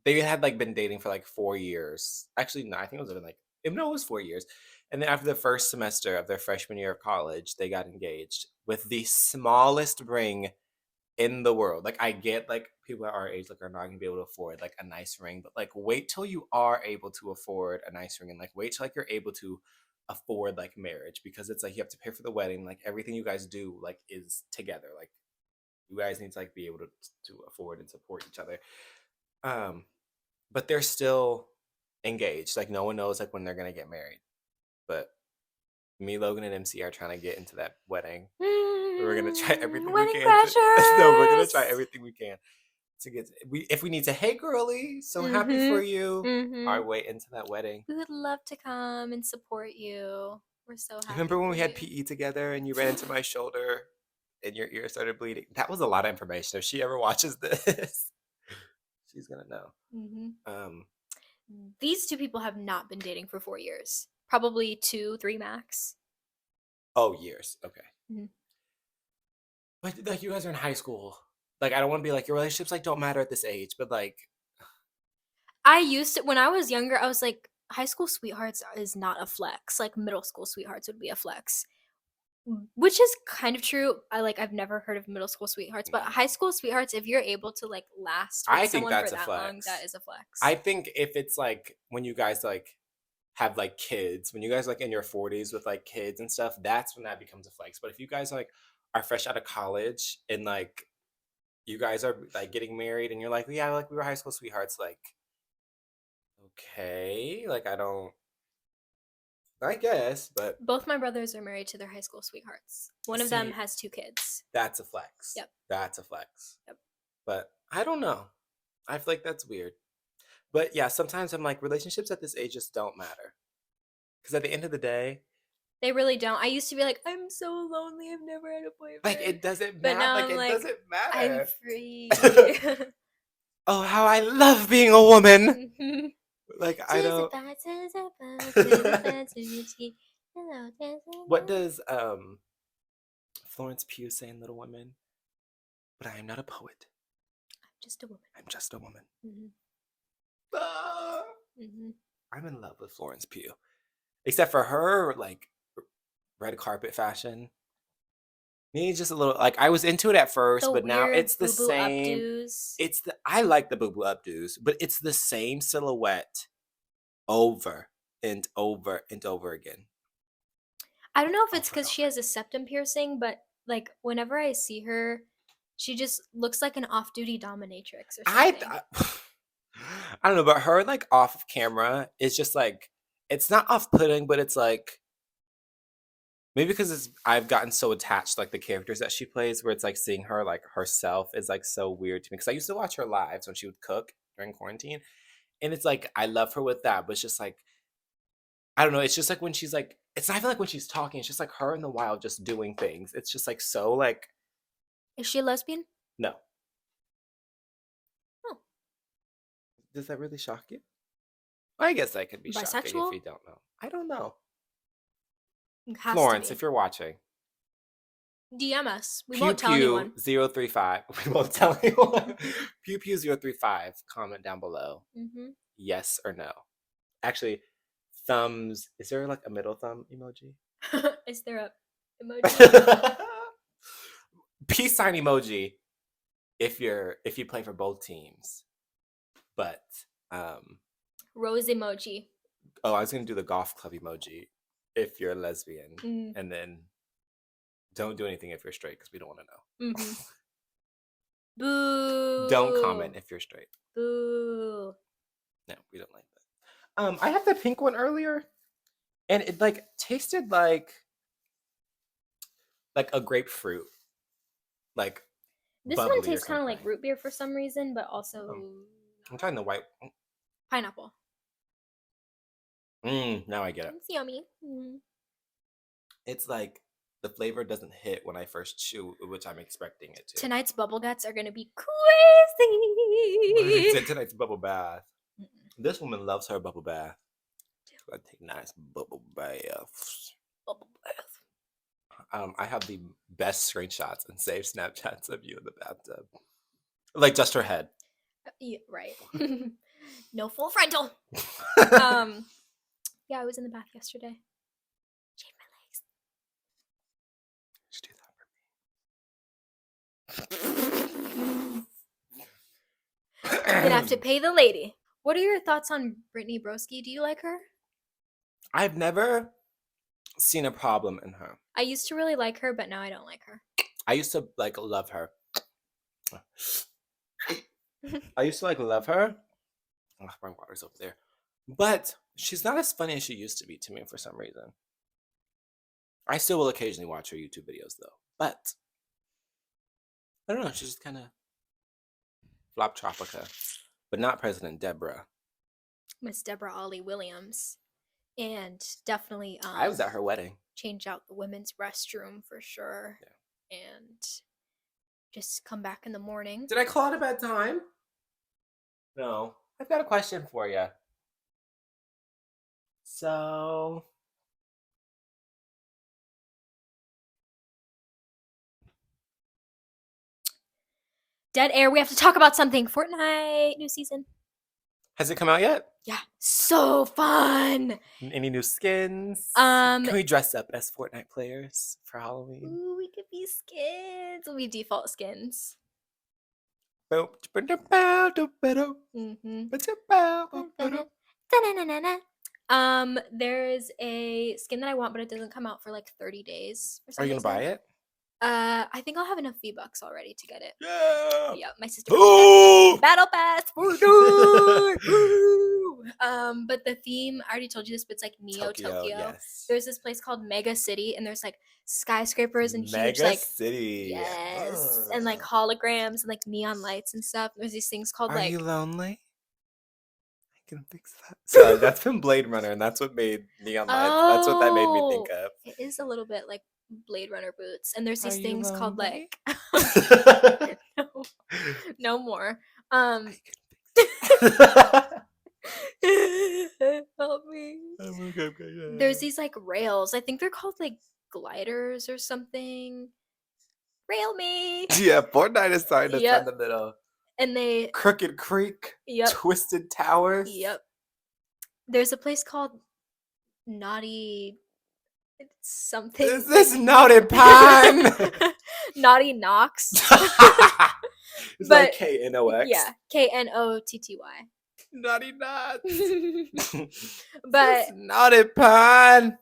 they had like been dating for like 4 years. Actually, no, I think it was even like, no, it was 4 years. And then after the first semester of their freshman year of college, they got engaged with the smallest ring in the world. Like, I get like people at our age like are not gonna be able to afford like a nice ring, but like wait till you are able to afford a nice ring, and like wait till like you're able to afford like marriage, because it's like you have to pay for the wedding, like everything you guys do like is together. Like you guys need to like be able to afford and support each other. Um, but they're still engaged. Like no one knows like when they're gonna get married. But me, Logan, and MC are trying to get into that wedding. We're gonna try everything we Wedding can. No, we're gonna try crashers. everything we can to get. If we need to, hey girly, so happy Mhm. for you. Mhm. Our way into that wedding. We would love to come and support you. We're so happy. Remember when for we had you. PE together and you ran into my shoulder and your ear started bleeding? That was a lot of information. If she ever watches this, she's gonna know. Mhm. These two people have not been dating for 4 years. Probably 2, 3 max. Oh, years. Okay. Mhm. But like you guys are in high school. Like I don't want to be like your relationships like don't matter at this age, but like I used to when I was younger, I was like, high school sweethearts is not a flex. Like middle school sweethearts would be a flex. Which is kind of true. I've never heard of middle school sweethearts, but high school sweethearts, if you're able to like last with I think someone for that's a that long, flex. that is a flex. I think if it's like when you guys like have like kids, when you guys like in your 40s with like kids and stuff, that's when that becomes a flex. But if you guys like are fresh out of college and like you guys are like getting married and you're like, yeah, like we were high school sweethearts, like okay, like I guess, but Both my brothers are married to their high school sweethearts. One of them see, has 2 kids. that's a flex. Yep. That's a flex. Yep. But I don't know. I feel like that's weird. But yeah, sometimes I'm like, relationships at this age just don't matter. Because at the end of the day, They really don't. I used to be like, I'm so lonely. I've never had a boyfriend. like it doesn't But matter. now Like I'm it like, doesn't I'm matter. free. Oh, how I love being a woman. Mhm. Like I don't. What does Florence Pugh say in Little Women? But I am not a poet. Just a woman. I'm just a woman. Mhm. Ah! Mhm. I'm in love with Florence Pugh, except for her like red carpet fashion. Me just a little like I was into it at first, The but now weird it's the boo-boo same. updos. I like the boo boo updos, but it's the same silhouette over and over and over again. I don't know if it's Over and because she over. has a septum piercing, but like whenever I see her, she just looks like an off-duty dominatrix or something. I don't know, but her like off of camera is just like it's not off putting, but it's like maybe because I've gotten so attached to, like the characters that she plays, where it's like seeing her like herself is like so weird to me. Because I used to watch her lives when she would cook during quarantine, and it's like I love her with that, but it's just like I don't know. It's just like when she's like it's not even like when she's talking. It's just like her in the wild just doing things. It's just like so like Is she a lesbian? no. Oh. Does that really shock you? I guess that could be shocking if Bisexual? you don't know. I don't know. Has Florence, to if be. you're watching, DM us. We Pew won't tell Pew anyone. 035. We won't tell anyone. Pew Pew 035. Comment down below. Mhm. Yes or no. Actually, thumbs. Is there like a middle thumb emoji? Is there a emoji? Peace sign emoji if you play for both teams. But Rose emoji. I was gonna do the golf club emoji if you're a lesbian, Mm. and then Don't do anything if you're straight because we don't want to know. Mm-hmm. Boo. Don't comment if you're straight. Boo. No, we don't like that. I had the pink one earlier, and it like tasted like a grapefruit, like This bubbly one or tastes kind of like something. root beer for some reason, but also I'm trying the white. pineapple. Now I get it. It's yummy. Mm. It's like the flavor doesn't hit when I first chew, which I'm expecting it to. Tonight's bubble guts are gonna be It's crazy. tonight's bubble bath. This woman loves her bubble bath. I take nice bubble baths. Bubble bath. I have the best screenshots and saved Snapchats of you in the bathtub. Like just her head. Yeah, right. No full frontal. Yeah, I was in the bath yesterday. Shaved my legs. I'm gonna have to pay the lady. What are your thoughts on Brittany Broski? Do you like her? I've never seen a problem in her. I used to really like her, but now I don't like her. I used to like love her. I used to like love her. Oh, my water's over there. But she's not as funny as she used to be to me for some reason. I still will occasionally watch her YouTube videos though. But I don't know, she's just kind of flop tropica. But not President Deborah. Miss Deborah Ollie Williams. And definitely I was at her wedding. Change out the women's restroom for sure. Yeah. And just come back in the morning. Did I call it a bad time? No. I've got a question for you. So, Dead air. We have to talk about something. Fortnite new season. has it come out yet? Yeah, so fun. Any new skins? Can we dress up as Fortnite players for Halloween? Ooh, we could be skins. We'll be default skins. There's a skin that I want, but it doesn't come out for like 30 days. Are you gonna buy it? I think I'll have enough V-Bucks already to get it. Yeah. Yeah, my sister. Ooh! Battle Pass for but the theme, I already told you this, but it's like Neo Tokyo. Yes. There's this place called Mega City, and there's like skyscrapers and Mega huge like City. yes, and like holograms and like neon lights and stuff. There's these things called Are you like lonely? I can fix that. Sorry, that's from Blade Runner, and that's what made neon lights. That's what that made me think of. It is a little bit like Blade Runner boots, and there's these Are you things called lonely? like no more. Help me. There's these like rails. I think they're called like gliders or something. Rail me. Yeah, Fortnite is starting to Yep. send a little And they Crooked Creek, Yep. Twisted Towers. Yep. There's a place called Naughty something. Is this Naughty Pine? Naughty Knox. It's But- like KNOX. Yeah, Knotty. Naughty Knots. But This Naughty Pine.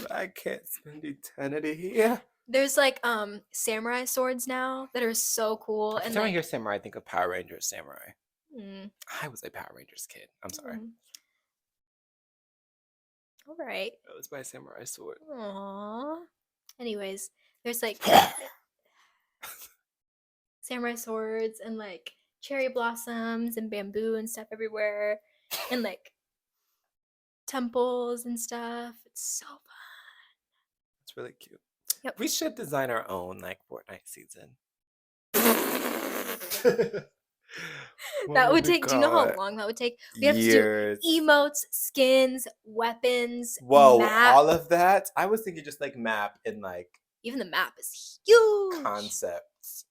I can't spend eternity here. there's like samurai swords now that are so cool. Every And time I like, hear samurai, I think of Power Rangers Samurai. mm, I was a Power Rangers kid. I'm sorry. All right. That was my samurai sword. Aww. Anyways, there's like samurai swords and like cherry blossoms and bamboo and stuff everywhere, and like temples and stuff. It's so fun. It's really cute. Yep. We should design our own like Fortnite season. That would take. Do you know how long that would take? We have Years. to do emotes, skins, weapons. Whoa, map. all of that? I was thinking just like map and like Even the map is huge. concepts.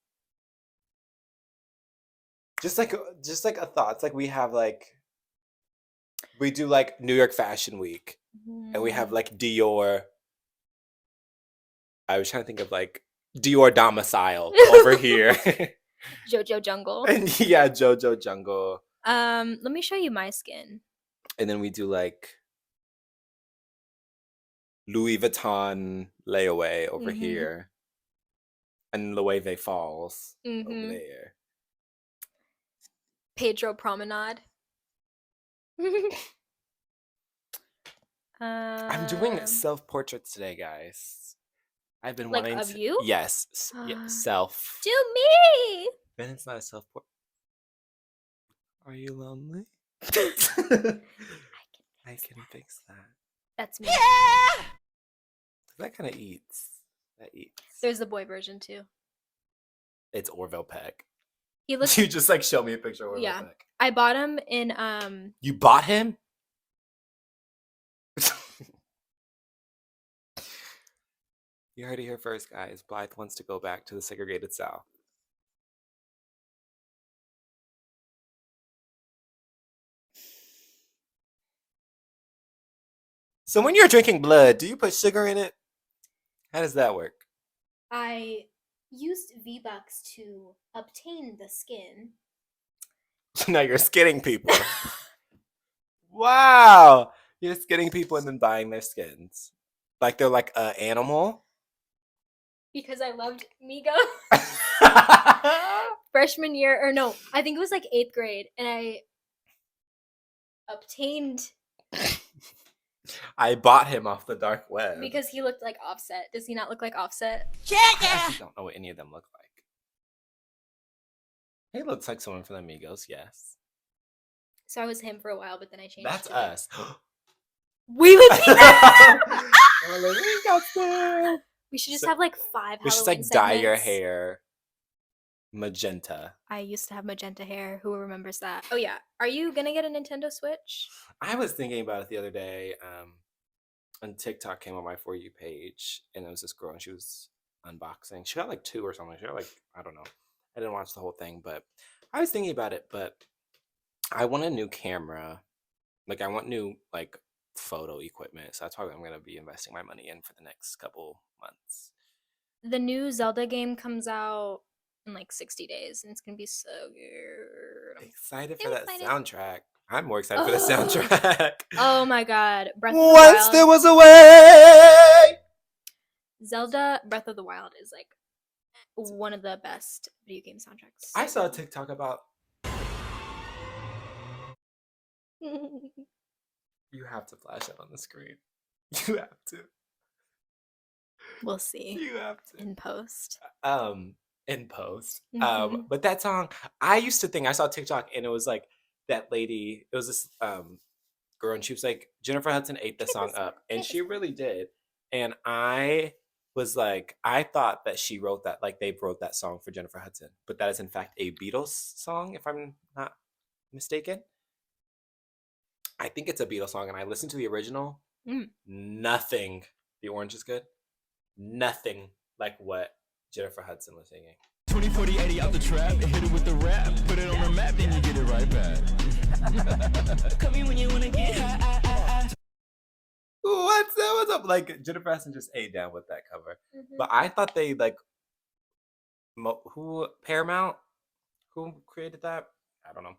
Just like a thoughts. Like we have like we do like New York Fashion Week and we have like Dior. I was trying to think of like Dior domicile over here. JoJo Jungle. And yeah, JoJo Jungle. Let me show you my skin. And then we do like Louis Vuitton layaway over Mhm. here. And Loewe Falls over Mhm. there. Pedro Promenade. I'm doing Um, self-portraits today, guys. I've been like wanting of to. you? Yes, self. Do me. Then it's not a self-portrait. Are you lonely? I can fix that. That's me. That kind of eats. That eats. There's the boy version too. It's Orville Peck. He looks. You just like show me a picture of Orville Yeah. Peck. I bought him in You bought him? You heard it here first, guys. Blythe wants to go back to the segregated South. So when you're drinking blood, do you put sugar in it? How does that work? I used V-Bucks to obtain the skin. Now you're skinning people. Wow. You're skinning people and then buying their skins. Like they're like an animal. Because I loved Migos. Freshman year, or no, I think it was like 8th grade, and I obtained I bought him off the dark web. because he looked like Offset. Does he not look like Offset? I actually don't know what any of them look like. He looks like someone from the Migos, yes. So I was him for a while, but then I changed. That's to us. We would be there. We should just So- have like 5 We should Halloween like dye your segments. hair magenta. I used to have magenta hair. Who remembers that? Oh yeah. Are you gonna get a Nintendo Switch? I was thinking about it the other day. And TikTok came on my For You page, and there was this girl, and she was unboxing. She got like 2 or something. She got like, I don't know. I didn't watch the whole thing, but I was thinking about it. But I want a new camera. Like I want new like photo equipment. So that's probably what I'm gonna be investing my money in for the next couple months. The new Zelda game comes out in like 60 days, and it's gonna be so good. Excited for I'm that excited. soundtrack. I'm more excited for the Oh. soundtrack. Oh my god. Breath of the Once Wild. there was a way. Zelda Breath of the Wild is like one of the best video game soundtracks. I saw a TikTok about. You have to flash it on the screen. You have to. We'll see You have to. in post. In post. Mhm. But that song, I used to think I saw TikTok and it was like that lady. It was this girl, and she was like, Jennifer Hudson ate the song up, and she really did. And I was like, I thought that she wrote that, like they wrote that song for Jennifer Hudson, but that is in fact a Beatles song, if I'm not mistaken. I think it's a Beatles song, and I listened to the original. Nothing. The Orange is Good. Nothing like what Jennifer Hudson was singing. 20, 40, 80 out the trap, hit it with the rap, put it on the map, then you get it right back. Come in when you wanna get What's up? Like Jennifer Hudson just ate down with that cover. But I thought they like who Paramount, who created that? I don't know.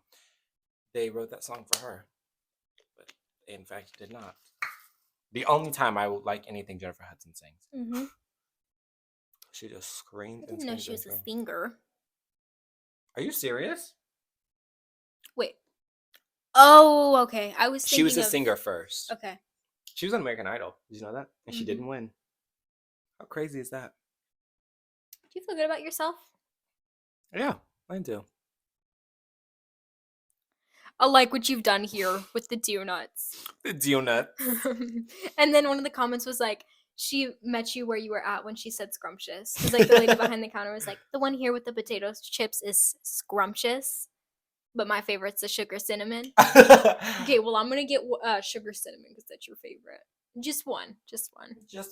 They wrote that song for her, but in fact did not. The only time I would like anything Jennifer Hudson sings. She just screamed. I didn't know she was a singer. Are you serious? Wait. Oh, okay. I was thinking She was a of- singer first. Okay. She was on American Idol. Did you know that? And she didn't win. How crazy is that? Do you feel good about yourself? Yeah, I do. I like what you've done here with the donuts. The donut. And then one of the comments was like, she met you where you were at when she said scrumptious. Because like the lady behind the counter was like, the one here with the potato chips is scrumptious, but my favorite's the sugar cinnamon. Okay, well I'm gonna get sugar cinnamon because that's your favorite. Just one. Just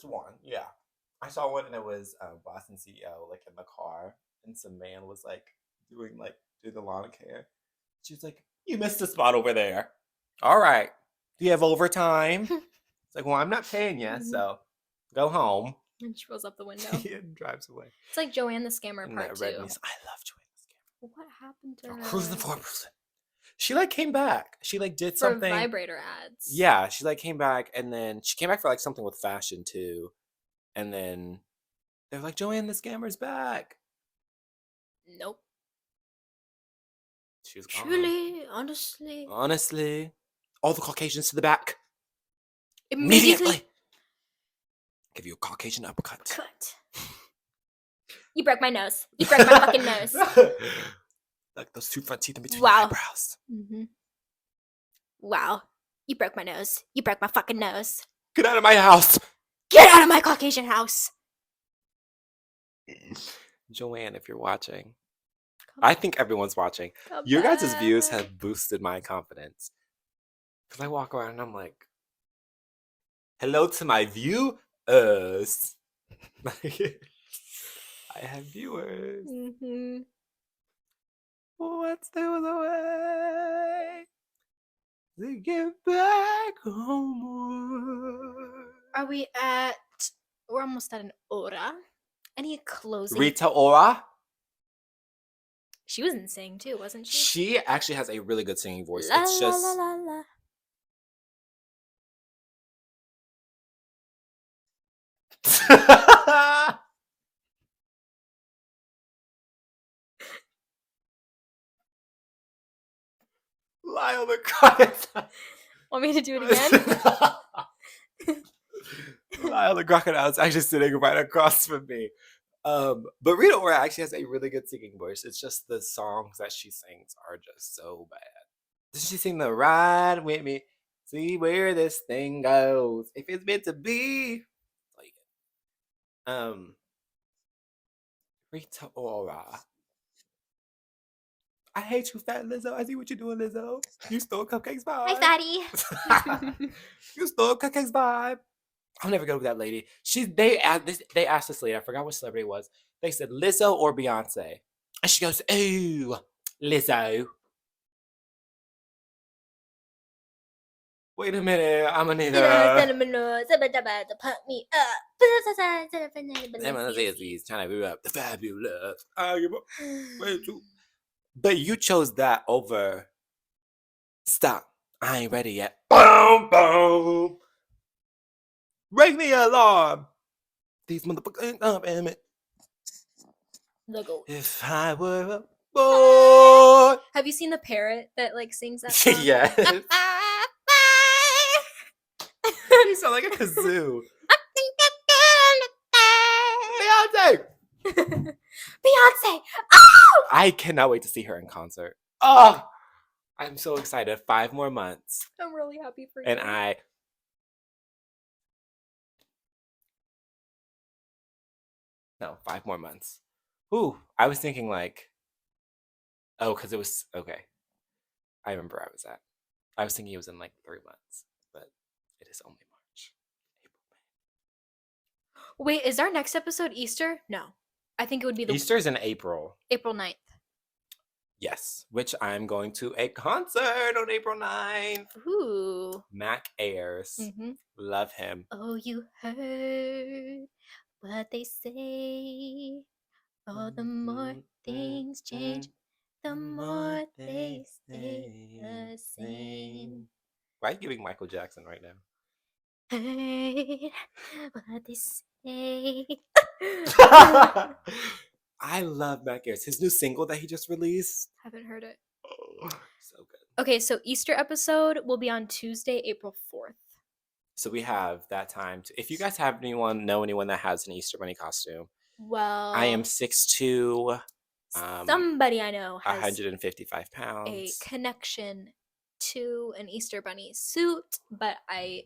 one, yeah. I saw one and it was Boston CEO like in the car, and some man was like doing the lawn care. She's like, "You missed a spot over there. All right, do you have overtime?" It's like, "Well, I'm not paying you, so go home." And she rolls up the window. And drives away. It's like Joanne the Scammer And part that 2. red means, I love Joanne the Scammer. What happened to her? Cruise the 4%. She like came back. She like did For something. vibrator ads. Yeah, she like came back, and then she came back for like something with fashion too. And then they're like, Joanne the scammer's back. Nope. She was gone. Truly, honestly. Honestly, all the Caucasians to the back. Immediately. Give you a Caucasian uppercut. Cut. You broke my nose. You broke my fucking nose. Like those two front teeth in between Wow. your eyebrows. Mm-hmm. Wow. You broke my nose. You broke my fucking nose. Get out of my house. Get out of my Caucasian house. Joanne, if you're watching. Come I think everyone's watching. come Your guys' views back. have boosted my confidence. Because I walk around and I'm like, hello to my viewers. I have viewers. Mm-hmm. What's there was a way to get back home? Are we at... We're almost at an hora. Any closing... Rita Ora? She was in Sing too, wasn't she? She actually has a really good singing voice. La, It's la, just... la, la, la. Lyle the crocodile. Want me to do it again? Lyle the crocodile is actually sitting right across from me. But Rita Ora actually has a really good singing voice. It's just the songs that she sings are just so bad. Doesn't she sing the Ride With Me? See where this thing goes. If it's meant to be. Like, Rita Ora. I hate you, fat Lizzo. I see what you're doing, Lizzo. You stole Cupcake's vibe. Hi, fatty. You stole Cupcake's vibe. I'll never go with that lady. They asked this lady, I forgot what celebrity it was. They said Lizzo or Beyonce. And she goes, ooh, Lizzo. Wait a minute, I'm gonna need Pump a... me He's trying to move up the fabulous. Way too. But you chose that over... Stop. I ain't ready yet. Boom, boom. Ring the alarm. These motherfuckers ain't up, damn it. Logo. If I were a boy. Have you seen the parrot that like sings that song? Yes. You sound like a kazoo. Beyonce. Beyonce. Oh! I cannot wait to see her in concert. Oh, I'm so excited. 5 more months. I'm really happy for you. And I... No, 5 more months. Ooh, I was thinking like... Oh, because it was... Okay. I remember where I was at. I was thinking it was in like 3 months. But it is only March. April, May. Wait, is our next episode Easter? No. I think it would be the Easter's in April. April 9th. Yes, which I'm going to a concert on April 9th. Ooh. Mac Ayers. Mm-hmm. Love him. Oh, you heard what they say. Oh, the more things change, the more they stay the same. Why are you giving Michael Jackson right now? Heard what they say. I love Mac Ayers. His new single that he just released. Haven't heard it. Oh, so good. Okay, so Easter episode will be on Tuesday, April 4th. So we have that time. If you guys have know anyone that has an Easter Bunny costume, Well, I am 6'2", somebody I know has 155 pounds. a connection to an Easter Bunny suit, but I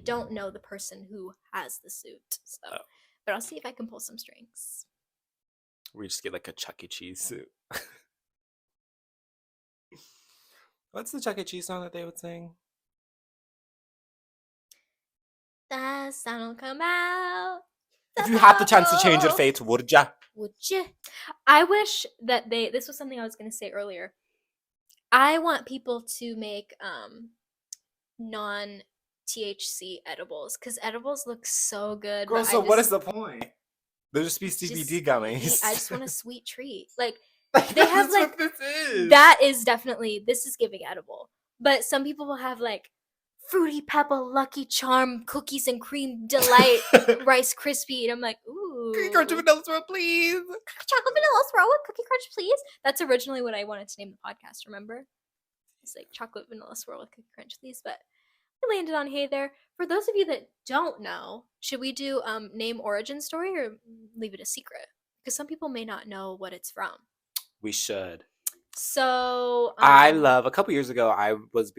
don't know the person who has the suit. So, but I'll see if I can pull some strings. We just get like a Chuck E. Cheese suit. What's the Chuck E. Cheese song that they would sing? The sun will come out. If you had the chance to change your fate, would ya? Would you? I wish that this was something I was going to say earlier. I want people to make non-THC edibles because edibles look so good. Girl, but so what is the point? They'll just be CBD gummies. I just want a sweet treat. Like, They have, That's like, what this is. That is definitely, this is giving edible. But some people will have like Fruity Pebble, Lucky Charm, Cookies and Cream Delight, Rice Krispie, and I'm like, ooh. Cookie Crunch with vanilla swirl, please. Chocolate vanilla swirl with Cookie Crunch, please. That's originally what I wanted to name the podcast, remember? It's like chocolate vanilla swirl with Cookie Crunch, please. But we landed on Hey There. For those of you that don't know, should we do name origin story or leave it a secret? Because some people may not know what it's from. We should. So I love. A couple years ago, I was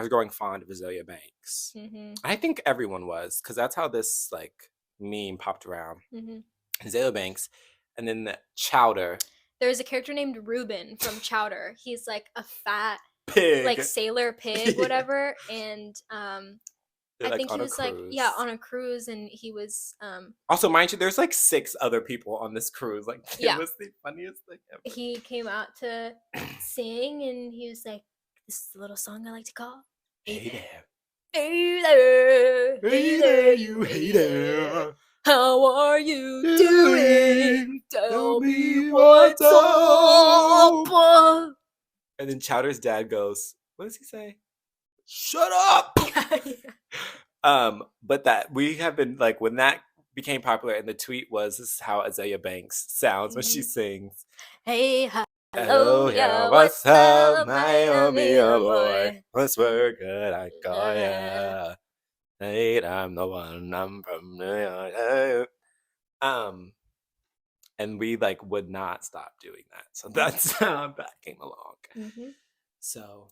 growing fond of Azalea Banks. Mhm. I think everyone was, because that's how this like meme popped around. Mhm. Azalea Banks, and then the Chowder There's a character named Reuben from Chowder. He's like a fat, Pig. like sailor pig, Yeah. whatever. And They're, I like, think he on a was like, cruise. yeah, on a cruise, and he was Also, mind you, there's like 6 other people on this cruise. Like, it Yeah. was the funniest thing ever. he came out to sing, and he was like, "This is the little song I like to call Hey there. Hey there, Hey there, you hey there. How are you doing? Tell me what's what's up." And then Chowder's dad goes, what does he say? Shut up! But that we have been like, when that became popular, and the tweet was, this is how Azalea Banks sounds when she sings. Hey, Oh hello, yeah, what's up, Miami boy? What's word good? I got ya. Hey, I'm the one. I'm from New York. And we like would not stop doing that. So that's how that came along. Mm-hmm. So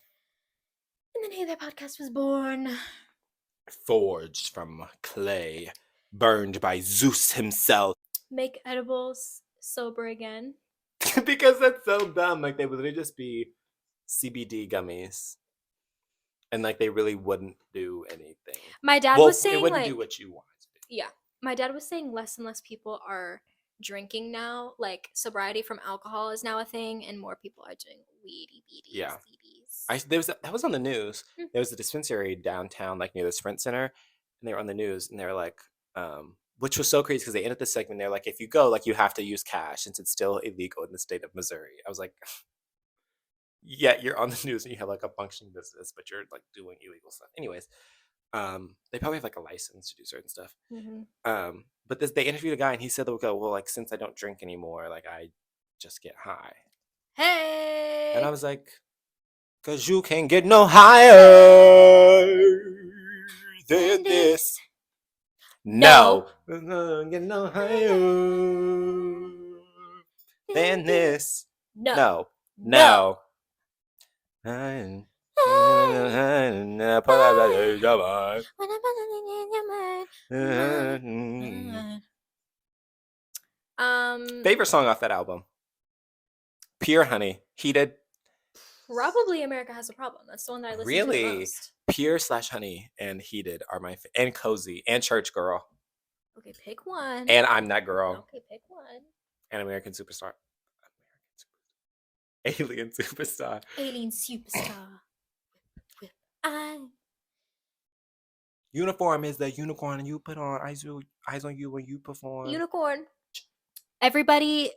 And then Hey There podcast was born. forged from clay, burned by Zeus himself. Make edibles sober again. Because that's so dumb. Like, they would literally just be CBD gummies. And like, they really wouldn't do anything. My dad Well, was saying, it wouldn't like, do what you want to do. yeah, my dad was saying less and less people are drinking now. Like, sobriety from alcohol is now a thing, and more people are doing weedy beedies. Yeah. CBs. That was on the news. Hmm. There was a dispensary downtown, like near the Sprint Center, and they were on the news, and they were like, which was so crazy because they ended the segment. They're like, if you go, like, you have to use cash since it's still illegal in the state of Missouri. I was like, yeah, you're on the news and you have like a functioning business, but you're like doing illegal stuff. Anyways, they probably have like a license to do certain stuff. Mm-hmm. But they interviewed a guy, and he said, they'll go, well, like, since I don't drink anymore, like, I just get high. Hey. And I was like, cause you can't get no higher than this. No. Get no higher than this. No. No. Favorite song off that album? Pure Honey. Heated. Probably America Has a Problem. That's the one that I listen to the Really? most. Pure / Honey and Heated are my and Cozy and Church Girl Okay, pick one. and I'm That Girl Okay, pick one. and American Superstar. Alien Superstar. Alien Superstar. Whip, I. Uniform is the unicorn, and you put on eyes on you when you perform. Unicorn. Everybody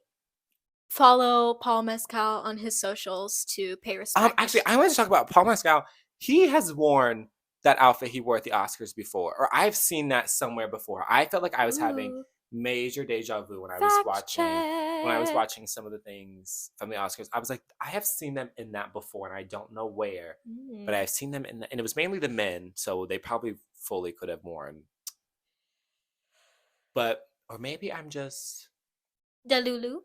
follow Paul Mescal on his socials to pay respect. Actually, I wanted to talk about Paul Mescal. He has worn that outfit he wore at the Oscars before, or I've seen that somewhere before. I felt like I was having major deja vu when I was watching some of the things from the Oscars. I was like, I have seen them in that before, and I don't know where, but I've seen them in and it was mainly the men, so they probably fully could have worn. But, or maybe I'm just Delulu.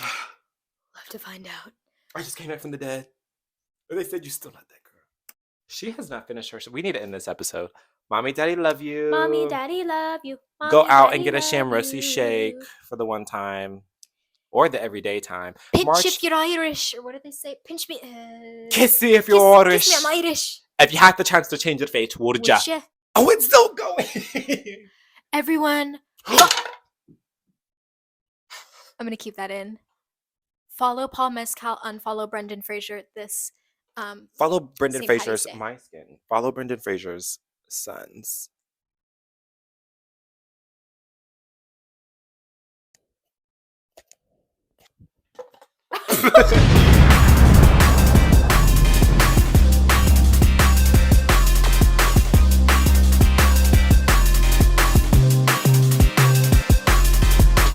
Love to find out. I just came back from the dead. Or they said you're still not that girl. She has not finished her. We need to end this episode. Mommy, Daddy, love you. Mommy, Daddy, love you. Mommy, Go out Daddy, and get a love Shamrosi you. shake for the one time. Or the everyday time. Pinch if you're Irish. Or what did they say? Pinch me. Kiss me if you're Irish. Kiss me, I'm Irish. If you had the chance to change your fate, would ya? Oh, it's still going. Everyone. I'm going to keep that in. Follow Paul Mescal, unfollow Brendan Fraser. This follow Brendan St. Patty's Fraser's Day. My Skin. Follow Brendan Fraser's sons. life.